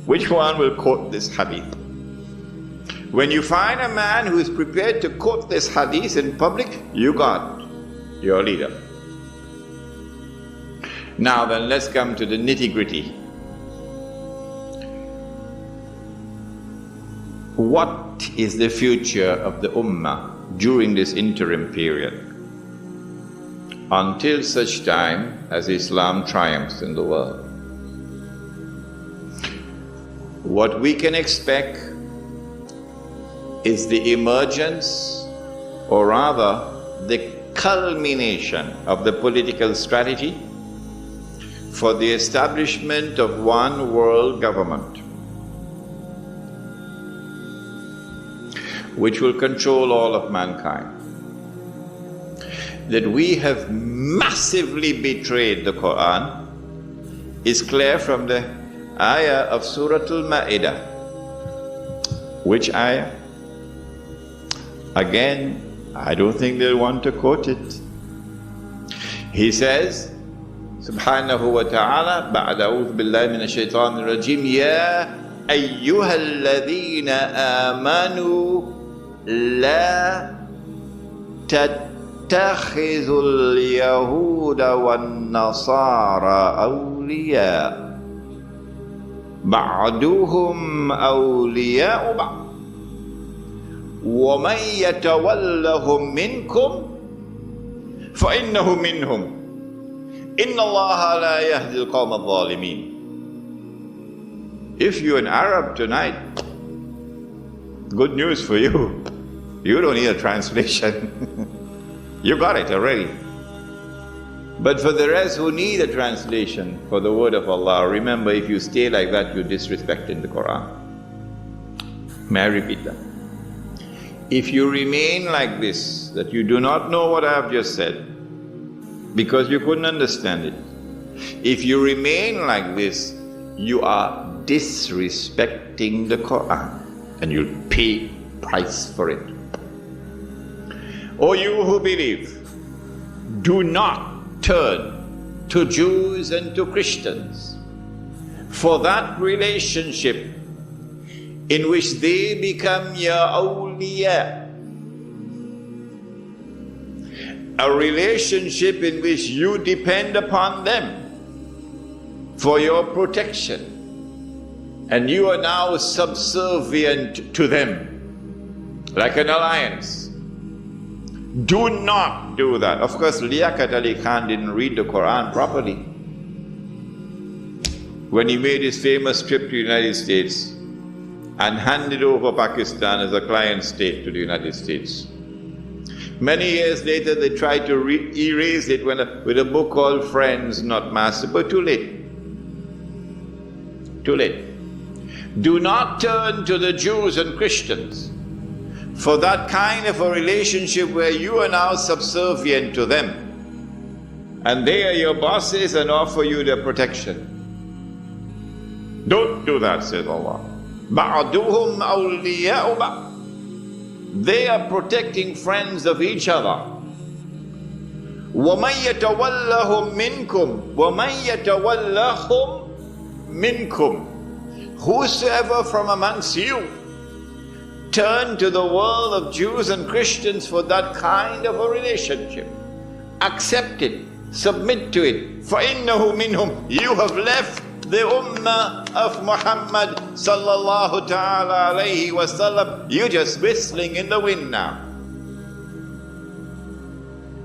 Which one will quote this hadith? When you find a man who is prepared to quote this hadith in public, you got your leader. Now then, let's come to the nitty-gritty. What is the future of the ummah during this interim period, until such time as Islam triumphs in the world? What we can expect is the emergence, or rather the culmination of the political strategy for the establishment of one world government, which will control all of mankind. That we have massively betrayed the Quran is clear from the ayah of Surah Al-Ma'idah. Which ayah? Again, I don't think they'll want to quote it. He says, Subhanahu wa ta'ala, بعد أعوذ بالله من الشيطان الرجيم, يا أيها الذين آمنوا لا تتخذوا اليهود والنصارى أولياء بعضهم أولياء بعض ومن يتولهم منكم فإنه منهم إن الله لا يهدي القوم الظالمين. If you're an Arab tonight, good news for you. You don't need a translation. You got it already. But for the rest who need a translation for the word of Allah, remember, if you stay like that, you're disrespecting the Quran. May I repeat that? If you remain like this, that you do not know what I have just said, because you couldn't understand it, if you remain like this, you are disrespecting the Quran, and you'll pay price for it. O you who believe, do not turn to Jews and to Christians for that relationship in which they become your awliya, a relationship in which you depend upon them for your protection, and you are now subservient to them like an alliance. Do not do that. Of course, Liaquat Ali Khan didn't read the Quran properly when he made his famous trip to the United States and handed over Pakistan as a client state to the United States. Many years later, they tried to erase it with a book called Friends, Not Masters, but too late. Too late. Do not turn to the Jews and Christians for that kind of a relationship where you are now subservient to them, and they are your bosses and offer you their protection. Don't do that, says Allah. بَعْضُهُمْ أَوْلِيَاءُ بَعْضٍ. They are protecting friends of each other. وَمَنْ يَتَوَلَّهُمْ مِنْكُمْ وَمَنْ يَتَوَلَّهُمْ مِنْكُمْ. Whosoever from amongst you turn to the world of Jews and Christians for that kind of a relationship, accept it, submit to it, فَإِنَّهُ مِنْهُمْ. You have left the ummah of Muhammad sallallahu ta'ala alayhi wa sallam. You're just whistling in the wind now.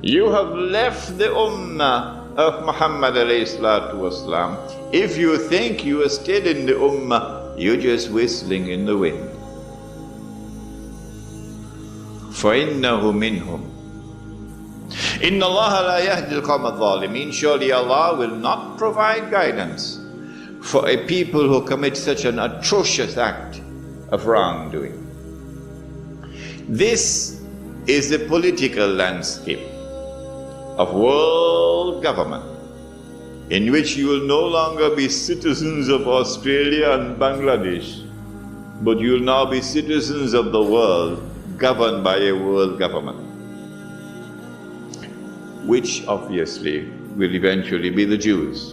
You have left the ummah of Muhammad alayhi salatu wasalam. If you think you are still in the ummah, you're just whistling in the wind. فَإِنَّهُ مِنْهُمْ إِنَّ اللَّهَ لَا يَهْدِي الْقَوْمَ الظَّالِمِينَ. Surely Allah will not provide guidance for a people who commit such an atrocious act of wrongdoing. This is the political landscape of world government, in which you will no longer be citizens of Australia and Bangladesh, but you will now be citizens of the world, governed by a world government, which obviously will eventually be the Jews.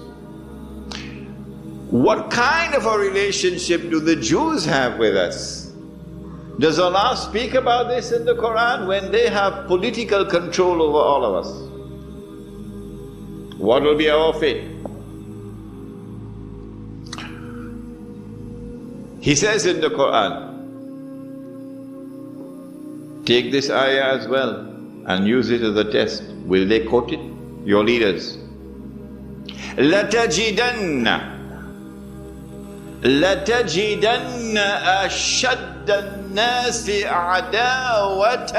What kind of a relationship do the Jews have with us? Does Allah speak about this in the Quran, when they have political control over all of us? What will be our fate? He says in the Quran, take this ayah as well and use it as a test. Will they quote it? Your leaders. لَتَجِدَنَّ أَشَدَّ النَّاسِ عَدَاوَةً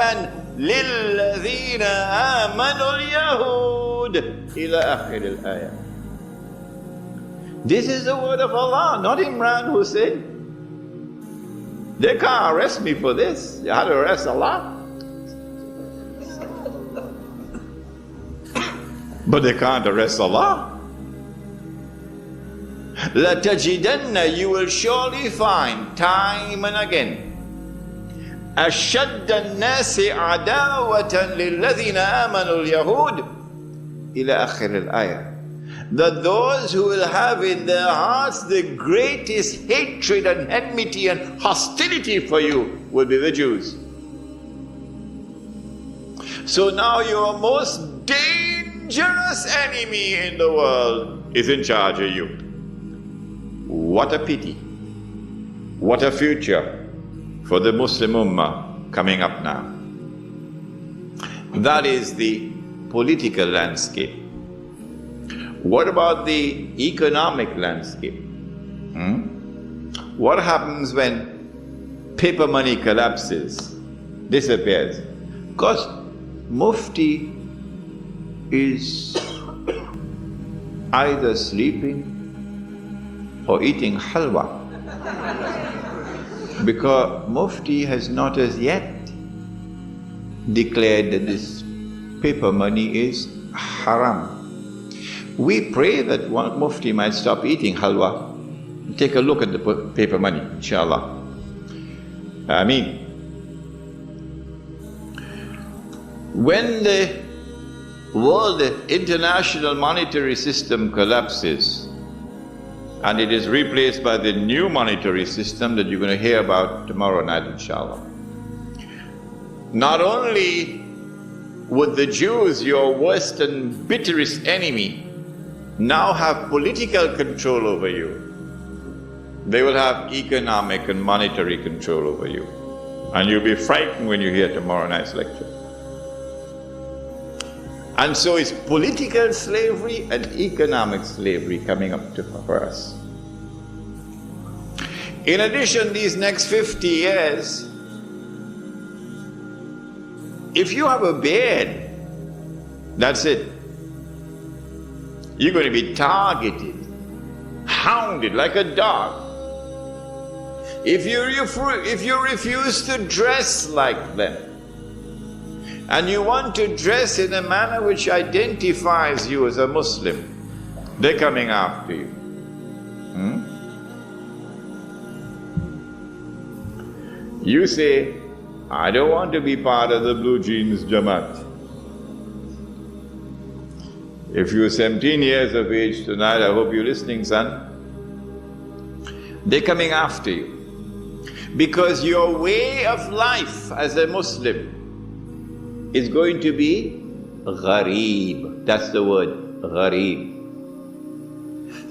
لِلَّذِينَ آمَنُوا الْيَهُودِ إِلَى آخِرِ الْآيَةِ. This is the word of Allah, not Imran Hosein. They can't arrest me for this. You had to arrest Allah. But they can't arrest Allah. لَتَجِدَنَّ, you will surely find time and again, أَشَدَّ النَّاسِ عَدَاوَةً لِلَّذِينَ آمَنُوا الْيَهُودِ إِلَى آخِرِ الْآيَةِ. That those who will have in their hearts the greatest hatred and enmity and hostility for you will be the Jews. So now your most dangerous enemy in the world is in charge of you. What a pity. What a future for the Muslim ummah coming up now. That is the political landscape. What about the economic landscape? What happens when paper money collapses, disappears? Because Mufti is either sleeping or eating halwa, because Mufti has not as yet declared that this paper money is haram. We pray that one Mufti might stop eating halwa. Take a look at the paper money, inshallah. Ameen. When the world international monetary system collapses and it is replaced by the new monetary system that you're going to hear about tomorrow night, inshallah, not only would the Jews, your worst and bitterest enemy, now have political control over you, they will have economic and monetary control over you. And you'll be frightened when you hear tomorrow night's lecture. And so it's political slavery and economic slavery coming up for us. In addition, these next 50 years, if you have a beard, that's it. You're going to be targeted, hounded like a dog. If you refuse to dress like them, and you want to dress in a manner which identifies you as a Muslim, they're coming after you. You say, I don't want to be part of the blue jeans Jamaat. If you're 17 years of age tonight, I hope you're listening, son. They're coming after you. Because your way of life as a Muslim is going to be ghareeb. That's the word, ghareeb.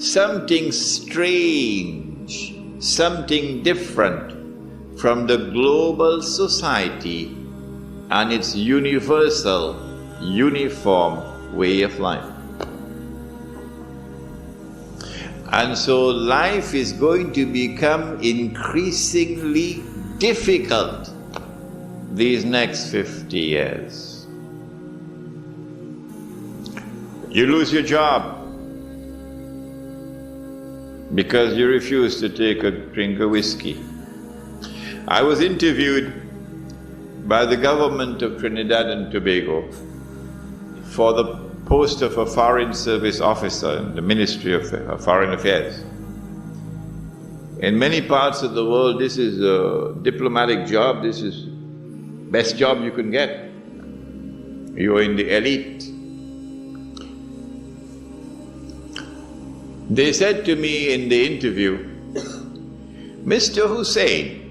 Something strange, something different from the global society and its universal, uniform way of life. And so life is going to become increasingly difficult these next 50 years. You lose your job because you refuse to take a drink of whiskey. I was interviewed by the government of Trinidad and Tobago for the post of a Foreign Service Officer in the Ministry of Foreign Affairs. In many parts of the world, this is a diplomatic job, this is best job you can get. You are in the elite. They said to me in the interview, Mr. Hosein,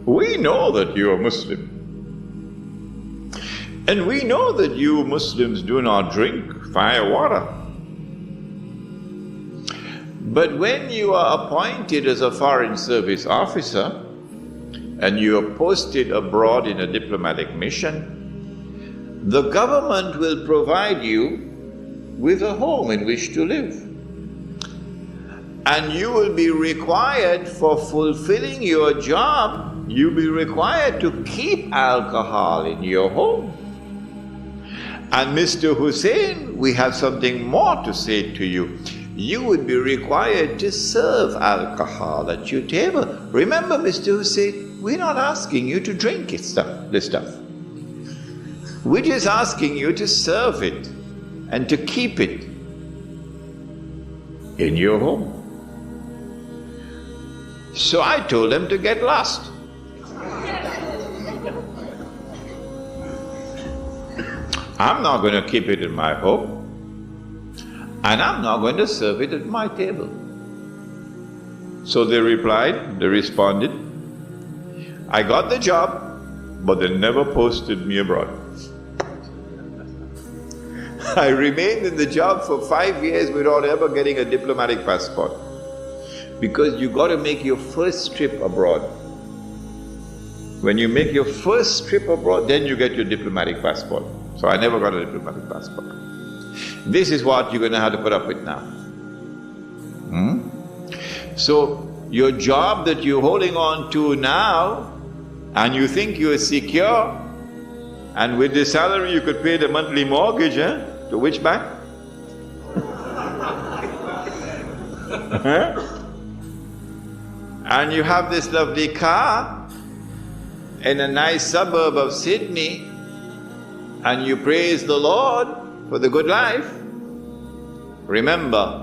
we know that you are Muslim. And we know that you Muslims do not drink fire water. But when you are appointed as a Foreign Service Officer and you are posted abroad in a diplomatic mission, the government will provide you with a home in which to live. And you will be required, for fulfilling your job, you'll be required to keep alcohol in your home. And Mr. Hosein, we have something more to say to you. You would be required to serve alcohol at your table. Remember, Mr. Hosein, we're not asking you to drink this stuff. We're just asking you to serve it and to keep it in your home. So I told them to get lost. I'm not going to keep it in my home, and I'm not going to serve it at my table. So they responded, I got the job, but they never posted me abroad. I remained in the job for 5 years without ever getting a diplomatic passport. Because you got to make your first trip abroad. When you make your first trip abroad, then you get your diplomatic passport. So I never got a diplomatic passport. This is what you're going to have to put up with now. So your job that you're holding on to now, and you think you're secure, and with the salary you could pay the monthly mortgage, to which bank? And you have this lovely car in a nice suburb of Sydney, and you praise the Lord for the good life. Remember,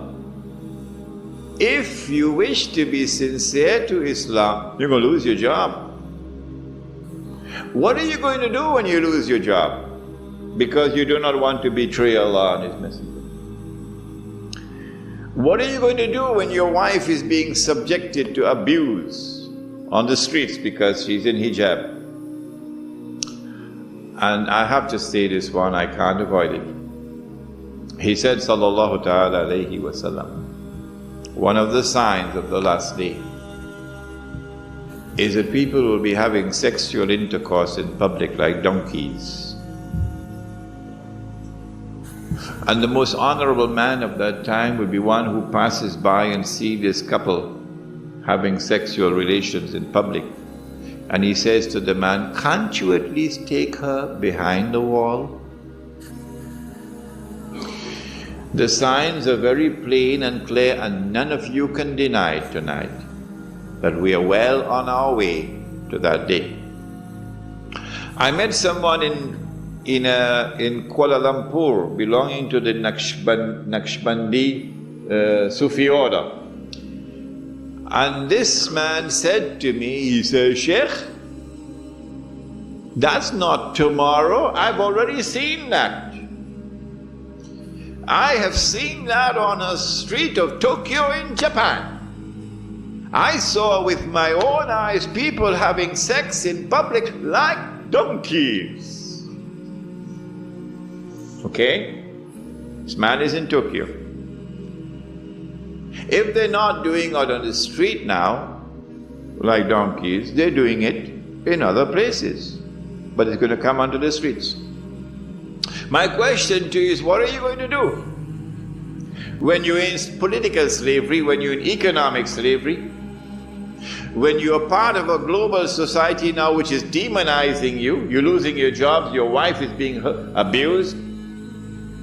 if you wish to be sincere to Islam, you're going to lose your job. What are you going to do when you lose your job? Because you do not want to betray Allah and His Messenger. What are you going to do when your wife is being subjected to abuse on the streets because she's in hijab? And I have to say this one, I can't avoid it. He said, sallallahu ta'ala alayhi wa sallam, one of the signs of the last day is that people will be having sexual intercourse in public like donkeys. And the most honorable man of that time would be one who passes by and sees this couple having sexual relations in public. And he says to the man, can't you at least take her behind the wall? The signs are very plain and clear, and none of you can deny it tonight that we are well on our way to that day. I met someone in Kuala Lumpur belonging to the Naqshbandi Sufi order. And this man said to me, he said, Sheikh, that's not tomorrow, I've already seen that. I have seen that on a street of Tokyo in Japan. I saw with my own eyes people having sex in public like donkeys. Okay? This man is in Tokyo. If they're not doing it on the street now, like donkeys, they're doing it in other places. But it's going to come onto the streets. My question to you is, what are you going to do? when you're in political slavery, when you're in economic slavery, when you're part of a global society now which is demonizing you, you're losing your jobs, your wife is being abused,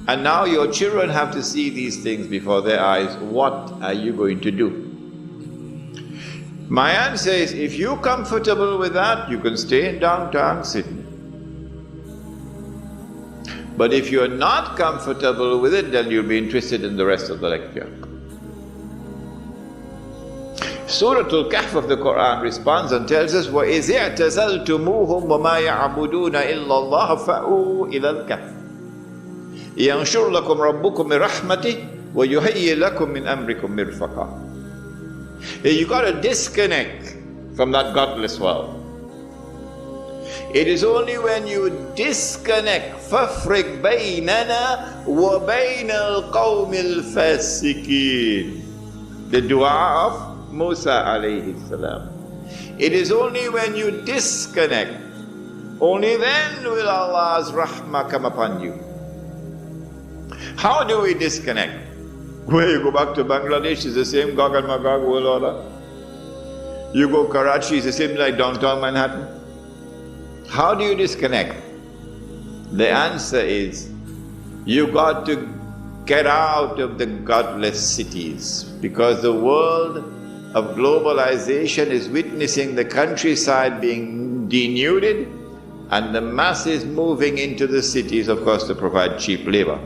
and now your children have to see these things before their eyes, what are you going to do? My answer is, if you're comfortable with that, you can stay in downtown Sydney. But if you're not comfortable with it, then you'll be interested in the rest of the lecture. Surah Al-Kahf of the Quran responds and tells us, وَإِذِ اعْتَزَلْتُمُوهُمْ وَمَا يَعْبُدُونَ إِلَّا اللَّهَ فَأْوُوا إِلَى الْكَهْفِ يَنْشُرْ لَكُمْ رَبُّكُمْ مِنْ رَحْمَتِهِ وَيُهَيِّئْ لَكُمْ مِنْ أَمْرِكُمْ مِرْفَقًا. You got to disconnect from that godless world. It is only when you disconnect, فَافْرِقْ بَيْنَنَا وَبَيْنَ الْقَوْمِ الْفَاسِقِينَ, the dua of Musa alayhi salam. It is only when you disconnect, only then will Allah's rahmah come upon you. How do we disconnect? Where you go back to Bangladesh, it's the same Gog and Magog world order. You go Karachi, it's the same like downtown Manhattan. How do you disconnect? The answer is, you got to get out of the godless cities, because the world of globalization is witnessing the countryside being denuded and the masses moving into the cities, of course, to provide cheap labor.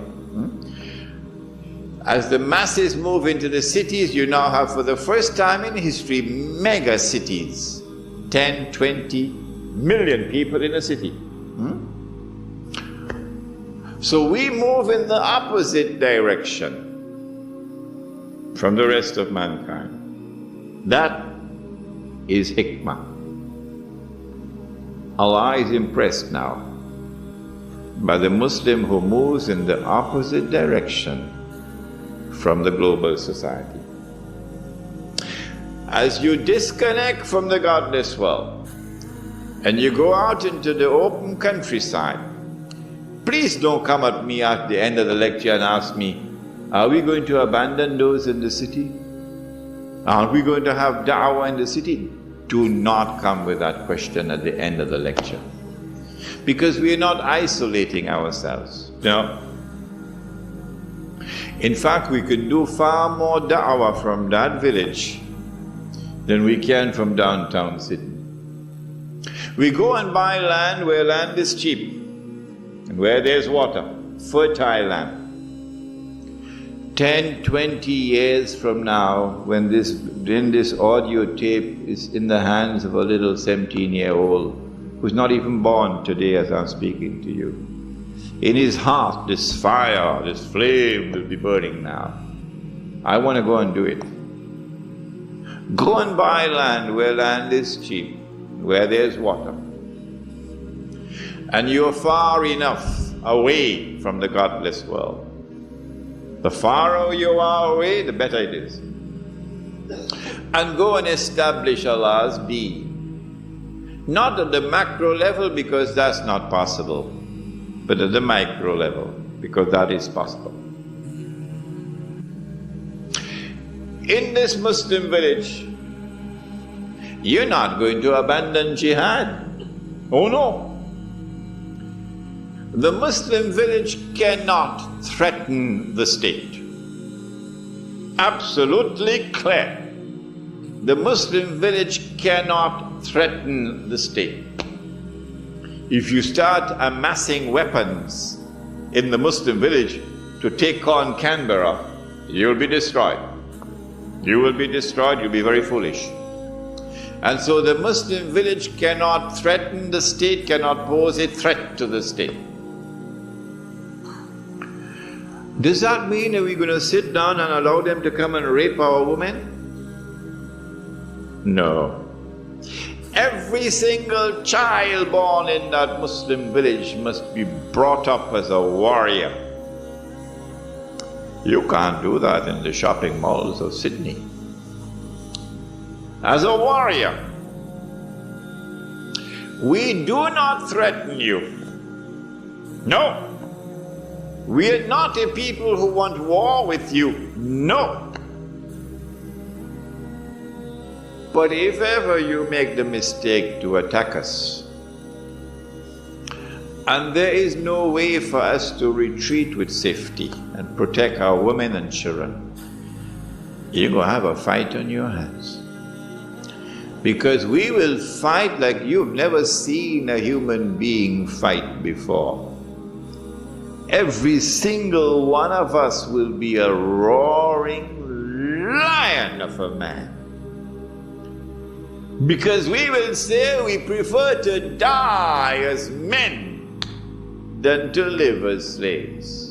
As the masses move into the cities, you now have, for the first time in history, mega cities. 10, 20 million people in a city. So we move in the opposite direction from the rest of mankind. That is hikmah. Allah is impressed now by the Muslim who moves in the opposite direction from the global society. As you disconnect from the godless world and you go out into the open countryside, please don't come at me at the end of the lecture and ask me, are we going to abandon those in the city? Are we going to have da'wah in the city? Do not come with that question at the end of the lecture, because we are not isolating ourselves. No. In fact, we can do far more da'wah from that village than we can from downtown Sydney. We go and buy land where land is cheap and where there's water, fertile land. 10, 20 years from now, when this audio tape is in the hands of a little 17-year-old who's not even born today as I'm speaking to you, in his heart this fire, this flame will be burning now. I want to go and do it. Go and buy land where land is cheap, where there's water. And you're far enough away from the godless world. The farther you are away, the better it is. And go and establish Allah's being. Not at the macro level, because that's not possible, but at the micro level, because that is possible. In this Muslim village, you're not going to abandon jihad. Oh no. The Muslim village cannot threaten the state. Absolutely clear. The Muslim village cannot threaten the state. If you start amassing weapons in the Muslim village to take on Canberra, you'll be destroyed. You will be destroyed, you'll be very foolish. And so the Muslim village cannot threaten the state, cannot pose a threat to the state. Does that mean that we're going to sit down and allow them to come and rape our women? No. Every single child born in that Muslim village must be brought up as a warrior. You can't do that in the shopping malls of Sydney. As a warrior. We do not threaten you. No. We are not a people who want war with you, no. But if ever you make the mistake to attack us, and there is no way for us to retreat with safety and protect our women and children, you're going to have a fight on your hands. Because we will fight like you've never seen a human being fight before. Every single one of us will be a roaring lion of a man. Because we will say we prefer to die as men than to live as slaves.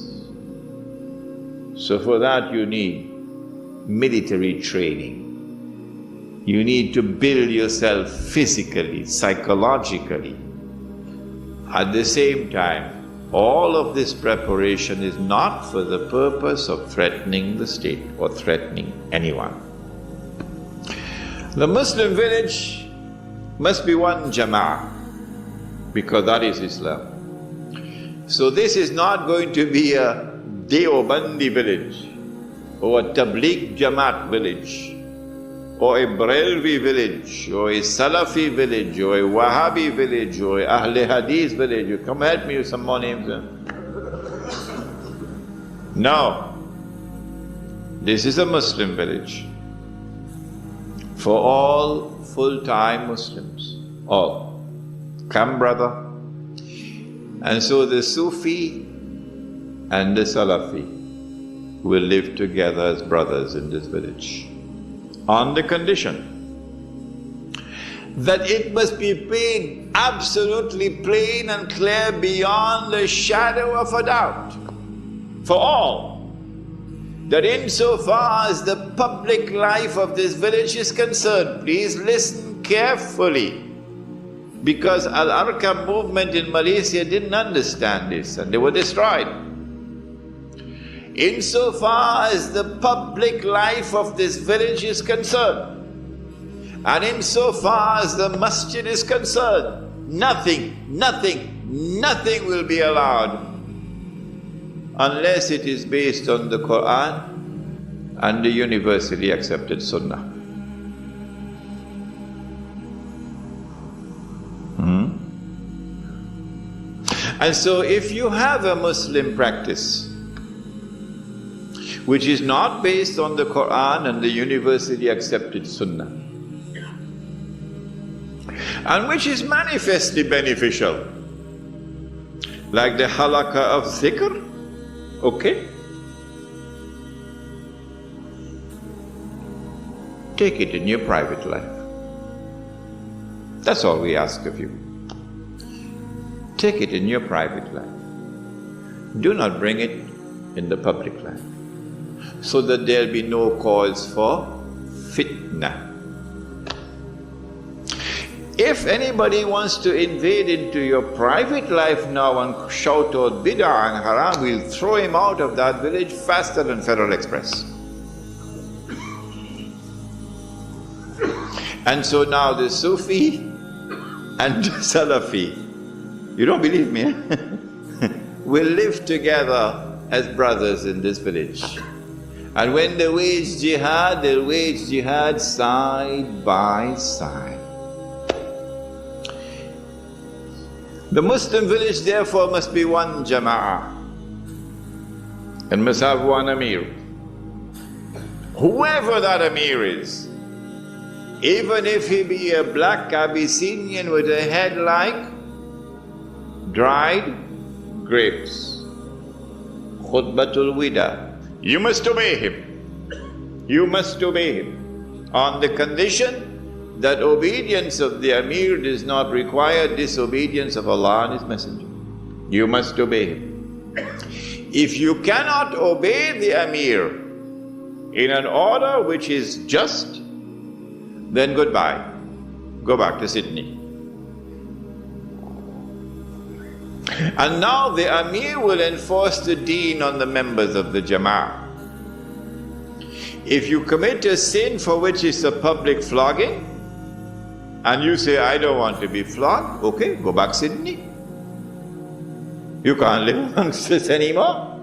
So for that you need military training. You need to build yourself physically, psychologically. At the same time, all of this preparation is not for the purpose of threatening the state or threatening anyone. The Muslim village must be one jama'ah, because that is Islam. So this is not going to be a Deobandi village, or a Tabligh Jamaat village, or a Barelvi village, or a Salafi village, or a Wahhabi village, or a Ahle Hadith village. You come help me with some more names. No. This is a Muslim village for all full-time Muslims. All. Come, brother. And so the Sufi and the Salafi will live together as brothers in this village, on the condition that it must be made absolutely plain and clear beyond the shadow of a doubt for all, that insofar as the public life of this village is concerned, please listen carefully, because Al-Arqam movement in Malaysia didn't understand this and they were destroyed. Insofar as the public life of this village is concerned, and insofar as the masjid is concerned, nothing will be allowed unless it is based on the Quran and the universally accepted Sunnah. And so if you have a Muslim practice which is not based on the Quran and the universally accepted Sunnah, and which is manifestly beneficial, like the halaqah of zikr, okay? Take it in your private life. That's all we ask of you. Take it in your private life. Do not bring it in the public life, so that there'll be no cause for fitna. If anybody wants to invade into your private life now and shout out bid'ah and haram, we'll throw him out of that village faster than Federal Express. And so now the Sufi and the Salafi, you don't believe me, will live together as brothers in this village. And when they wage jihad, they'll wage jihad side by side. The Muslim village therefore must be one jama'ah and must have one amir. Whoever that amir is, even if he be a black Abyssinian with a head like dried grapes, khutbatul wida, you must obey him. You must obey him on the condition that obedience of the Amir does not require disobedience of Allah and His Messenger. You must obey him. If you cannot obey the Amir in an order which is just, then goodbye. Go back to Sydney. And now the Amir will enforce the deen on the members of the Jama'ah. If you commit a sin for which is a public flogging, and you say, I don't want to be flogged, okay, go back Sydney. You can't live amongst us anymore.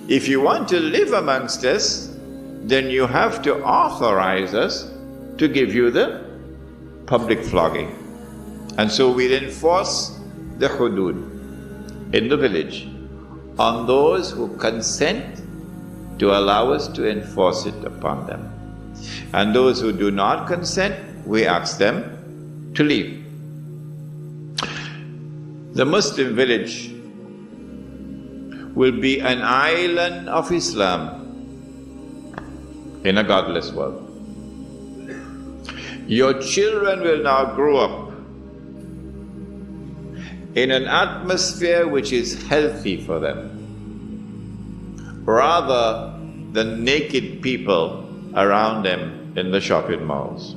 If you want to live amongst us, then you have to authorize us to give you the public flogging. And so we'll enforce the hudud in the village on those who consent to allow us to enforce it upon them. And those who do not consent, we ask them to leave. The Muslim village will be an island of Islam in a godless world. Your children will now grow up in an atmosphere which is healthy for them, rather than naked people around them in the shopping malls.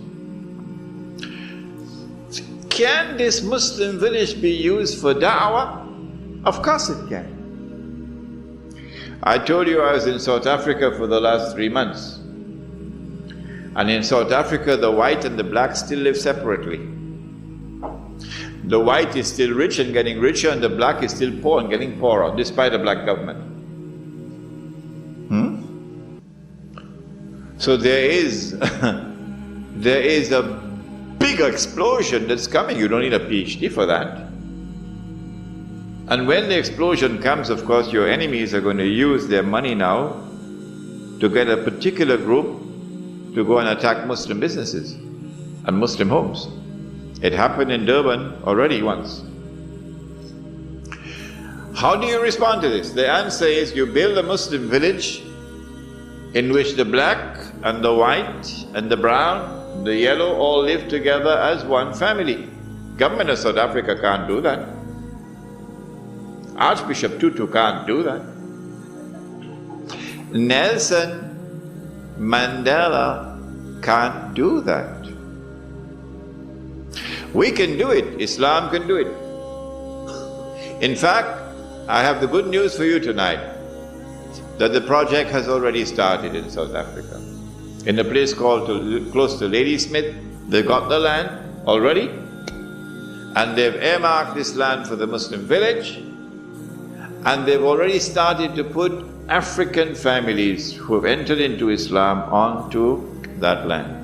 Can this Muslim village be used for da'wah? Of course it can. I told you I was in South Africa for the last 3 months. And in South Africa, the white and the black still live separately. The white is still rich and getting richer, and the black is still poor and getting poorer, despite the black government. So there is a big explosion that's coming. You don't need a PhD for that. And when the explosion comes, of course, your enemies are going to use their money now to get a particular group to go and attack Muslim businesses and Muslim homes. It happened in Durban already once. How do you respond to this? The answer is you build a Muslim village in which the black and the white and the brown, the yellow all live together as one family. Government of South Africa can't do that. Archbishop Tutu can't do that. Nelson Mandela can't do that. We can do it. Islam can do it. In fact, I have the good news for you tonight, that the project has already started in South Africa. In a place called close to Ladysmith, they've got the land already, and they've earmarked this land for the Muslim village, and they've already started to put African families who have entered into Islam onto that land.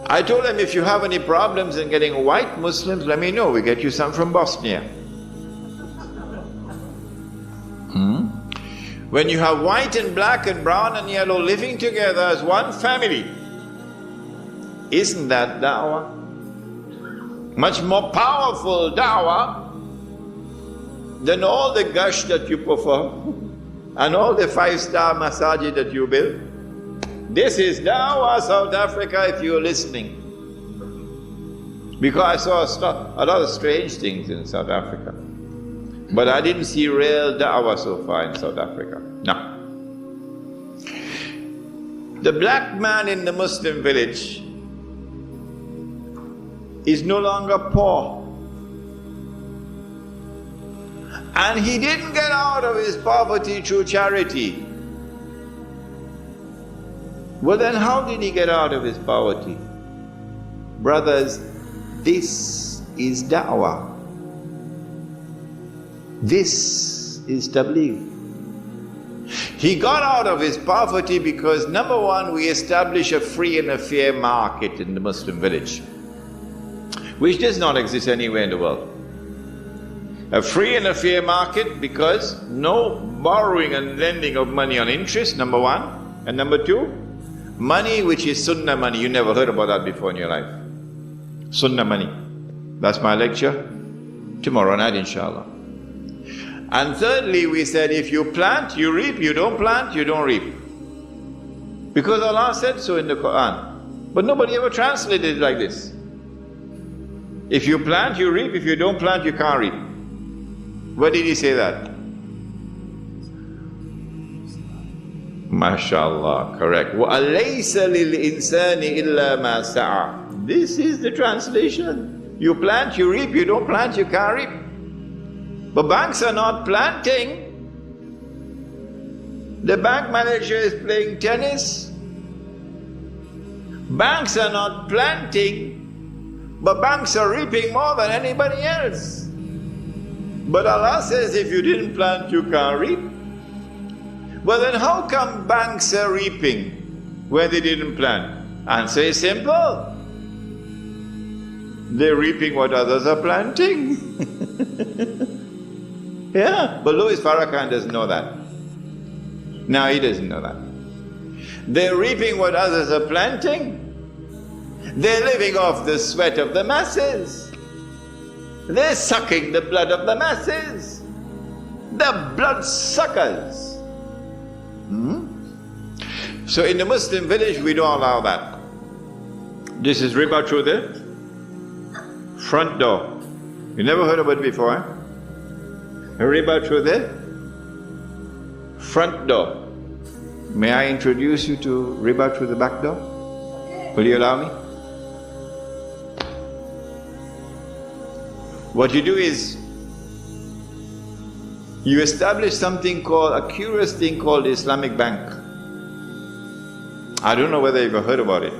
I told them, if you have any problems in getting white Muslims, let me know. We get you some from Bosnia. When you have white and black and brown and yellow living together as one family, isn't that da'wah? Much more powerful da'wah than all the gush that you perform and all the 5-star masajid that you build. This is da'wah, South Africa, if you're listening. Because I saw a lot of strange things in South Africa. But I didn't see real da'wah so far in South Africa. No. The black man in the Muslim village is no longer poor. And he didn't get out of his poverty through charity. Well then, how did he get out of his poverty? Brothers, this is da'wah. This is tabligh. He got out of his poverty because, number one, we established a free and a fair market in the Muslim village, which does not exist anywhere in the world. A free and a fair market because no borrowing and lending of money on interest, number one. And number two, money which is sunnah money. You never heard about that before in your life. Sunnah money. That's my lecture tomorrow night, inshallah. And thirdly, we said, if you plant, you reap. You don't plant, you don't reap. Because Allah said so in the Quran. But nobody ever translated it like this. If you plant, you reap. If you don't plant, you can't reap. Where did he say that? MashaAllah, correct. وَأَلَيْسَ لِلْإِنسَانِ إِلَّا مَا سَعَى. This is the translation. You plant, you reap. You don't plant, you can't reap. But banks are not planting. The bank manager is playing tennis. Banks are not planting, but banks are reaping more than anybody else. But Allah says if you didn't plant, you can't reap. Well then how come banks are reaping where they didn't plant? Answer is simple. They're reaping what others are planting. Yeah, but Louis Farrakhan doesn't know that. No, he doesn't know that. They're reaping what others are planting. They're living off the sweat of the masses. They're sucking the blood of the masses. The blood suckers. So in the Muslim village we don't allow that. This is riba through the front door. You never heard of it before, eh? Riba through the front door. May I introduce you to riba through the back door? Will you allow me? What you do is, you establish something called, a curious thing called the Islamic Bank. I don't know whether you've ever heard about it.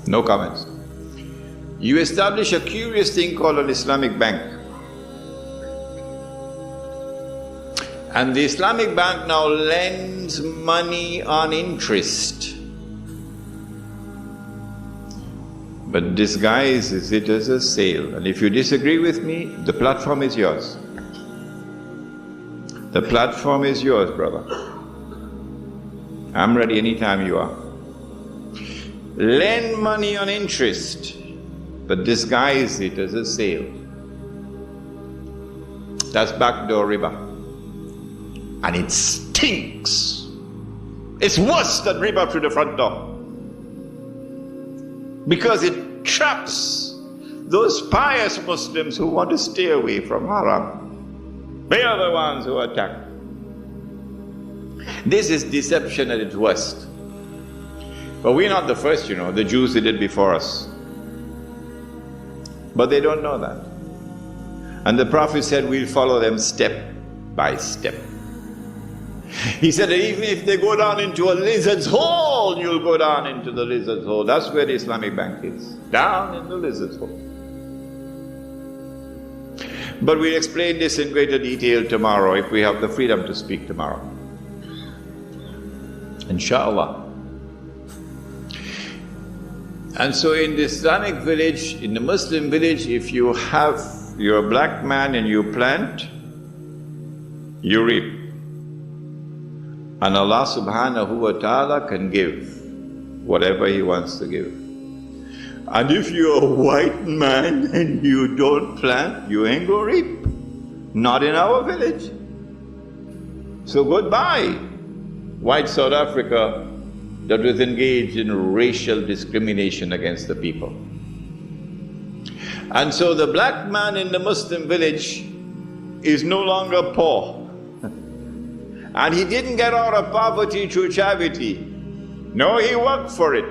No comments. You establish a curious thing called an Islamic Bank. And the Islamic Bank now lends money on interest, but disguises it as a sale. And if you disagree with me, the platform is yours. The platform is yours, brother. I'm ready anytime you are. Lend money on interest, but disguise it as a sale. That's backdoor riba. And it stinks. It's worse than riba through the front door. Because it traps those pious Muslims who want to stay away from haram. They are the ones who attack. This is deception at its worst. But we're not the first, you know. The Jews did it before us. But they don't know that. And the Prophet said we'll follow them step by step. He said that even if they go down into a lizard's hole, you'll go down into the lizard's hole. That's where the Islamic Bank is. Down in the lizard's hole. But we'll explain this in greater detail tomorrow if we have the freedom to speak tomorrow. Inshallah. And so in the Islamic village, in the Muslim village, if you're a black man and you plant, you reap. And Allah subhanahu wa ta'ala can give whatever He wants to give. And if you're a white man and you don't plant, you ain't gonna reap. Not in our village. So goodbye, white South Africa that was engaged in racial discrimination against the people. And so the black man in the Muslim village is no longer poor. And he didn't get out of poverty through charity. No, he worked for it.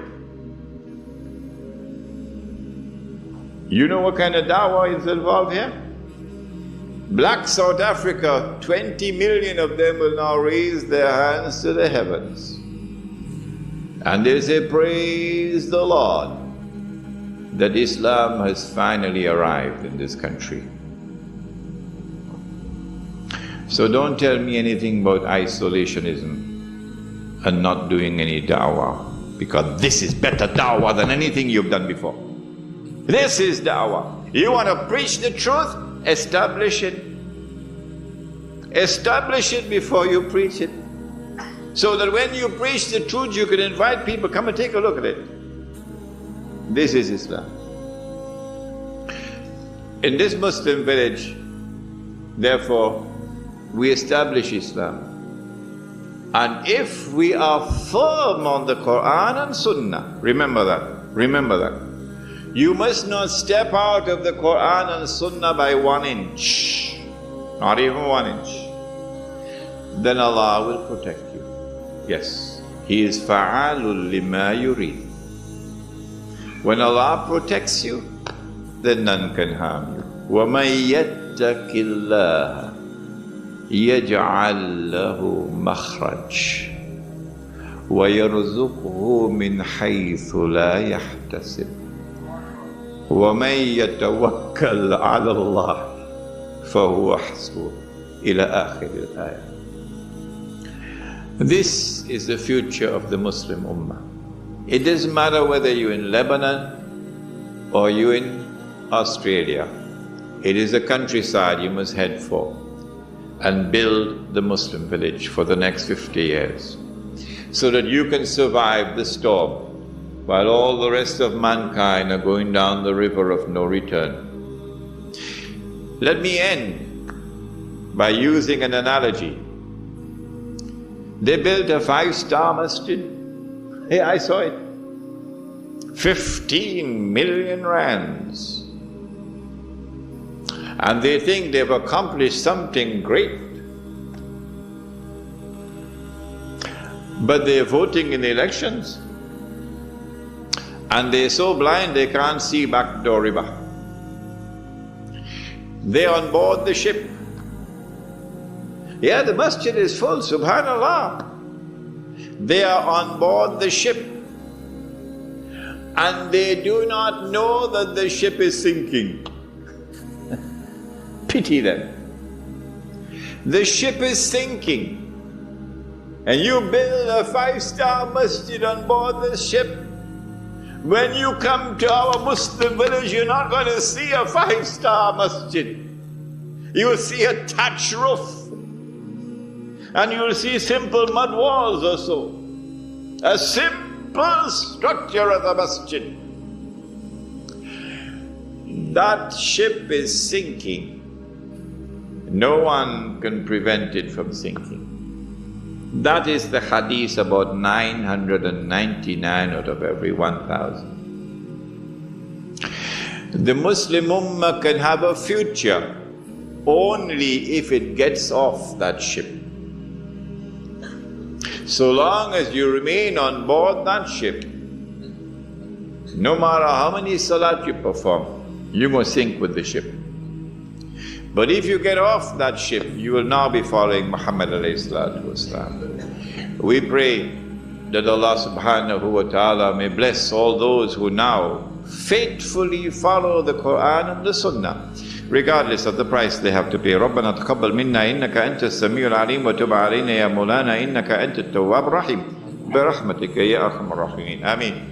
You know what kind of dawah is involved here? Black South Africa, 20 million of them will now raise their hands to the heavens. And they say, praise the Lord, that Islam has finally arrived in this country. So don't tell me anything about isolationism and not doing any da'wah, because this is better da'wah than anything you've done before. This is da'wah. You want to preach the truth? Establish it. Establish it before you preach it. So that when you preach the truth, you can invite people, come and take a look at it. This is Islam. In this Muslim village, therefore, we establish Islam. And if we are firm on the Quran and Sunnah, remember that. You must not step out of the Quran and Sunnah by 1 inch, not even 1 inch. Then Allah will protect you. Yes, He is fa'alul lima yurid. When Allah protects you, then none can harm you. وَمَن يَتَّقِ اللَّهَ يَجْعَل لَّهُ مَخْرَجًا وَيَرْزُقْهُ مِنْ حَيْثُ لَا يَحْتَسِبُ. وَمَن يَتَوَكَّلْ عَلَى اللَّهِ فَهُوَ حَسْبُهُ إلى آخر الآية. This is the future of the Muslim ummah. It doesn't matter whether you're in Lebanon or you're in Australia. It is the countryside you must head for and build the Muslim village for the next 50 years so that you can survive the storm while all the rest of mankind are going down the river of no return. Let me end by using an analogy. They built a 5-star masjid. Hey, I saw it. 15 million rands. And they think they've accomplished something great. But they're voting in the elections. And they're so blind they can't see backdoor riba. They're on board the ship. Yeah, the masjid is full, subhanallah. They are on board the ship and they do not know that the ship is sinking. Pity them. The ship is sinking and you build a 5-star masjid on board the ship. When you come to our Muslim village, you're not going to see a 5-star masjid. You will see a thatch roof. And you will see simple mud walls or so. A simple structure of the masjid. That ship is sinking. No one can prevent it from sinking. That is the hadith about 999 out of every 1,000. The Muslim ummah can have a future only if it gets off that ship. So long as you remain on board that ship, no matter how many salat you perform, you must sink with the ship. But if you get off that ship, you will now be following Muhammad alayhi salatu wasalam. We pray that Allah subhanahu wa ta'ala may bless all those who now faithfully follow the Quran and the Sunnah, regardless of the price they have to pay. رَبَّنَا تَقَبَّلْ مِنَّا إِنَّكَ أَنْتَ السَّمِيعُ الْعَلِيمُ وَتُبْ عَلَيْنَا يَا مَوْلَانَا إِنَّكَ أَنْتَ التَّوَّابُ الرَّحِيمُ بِرَحْمَتِكَ يَا أَرْحَمَ الرَّاحِمِينَ. Ameen.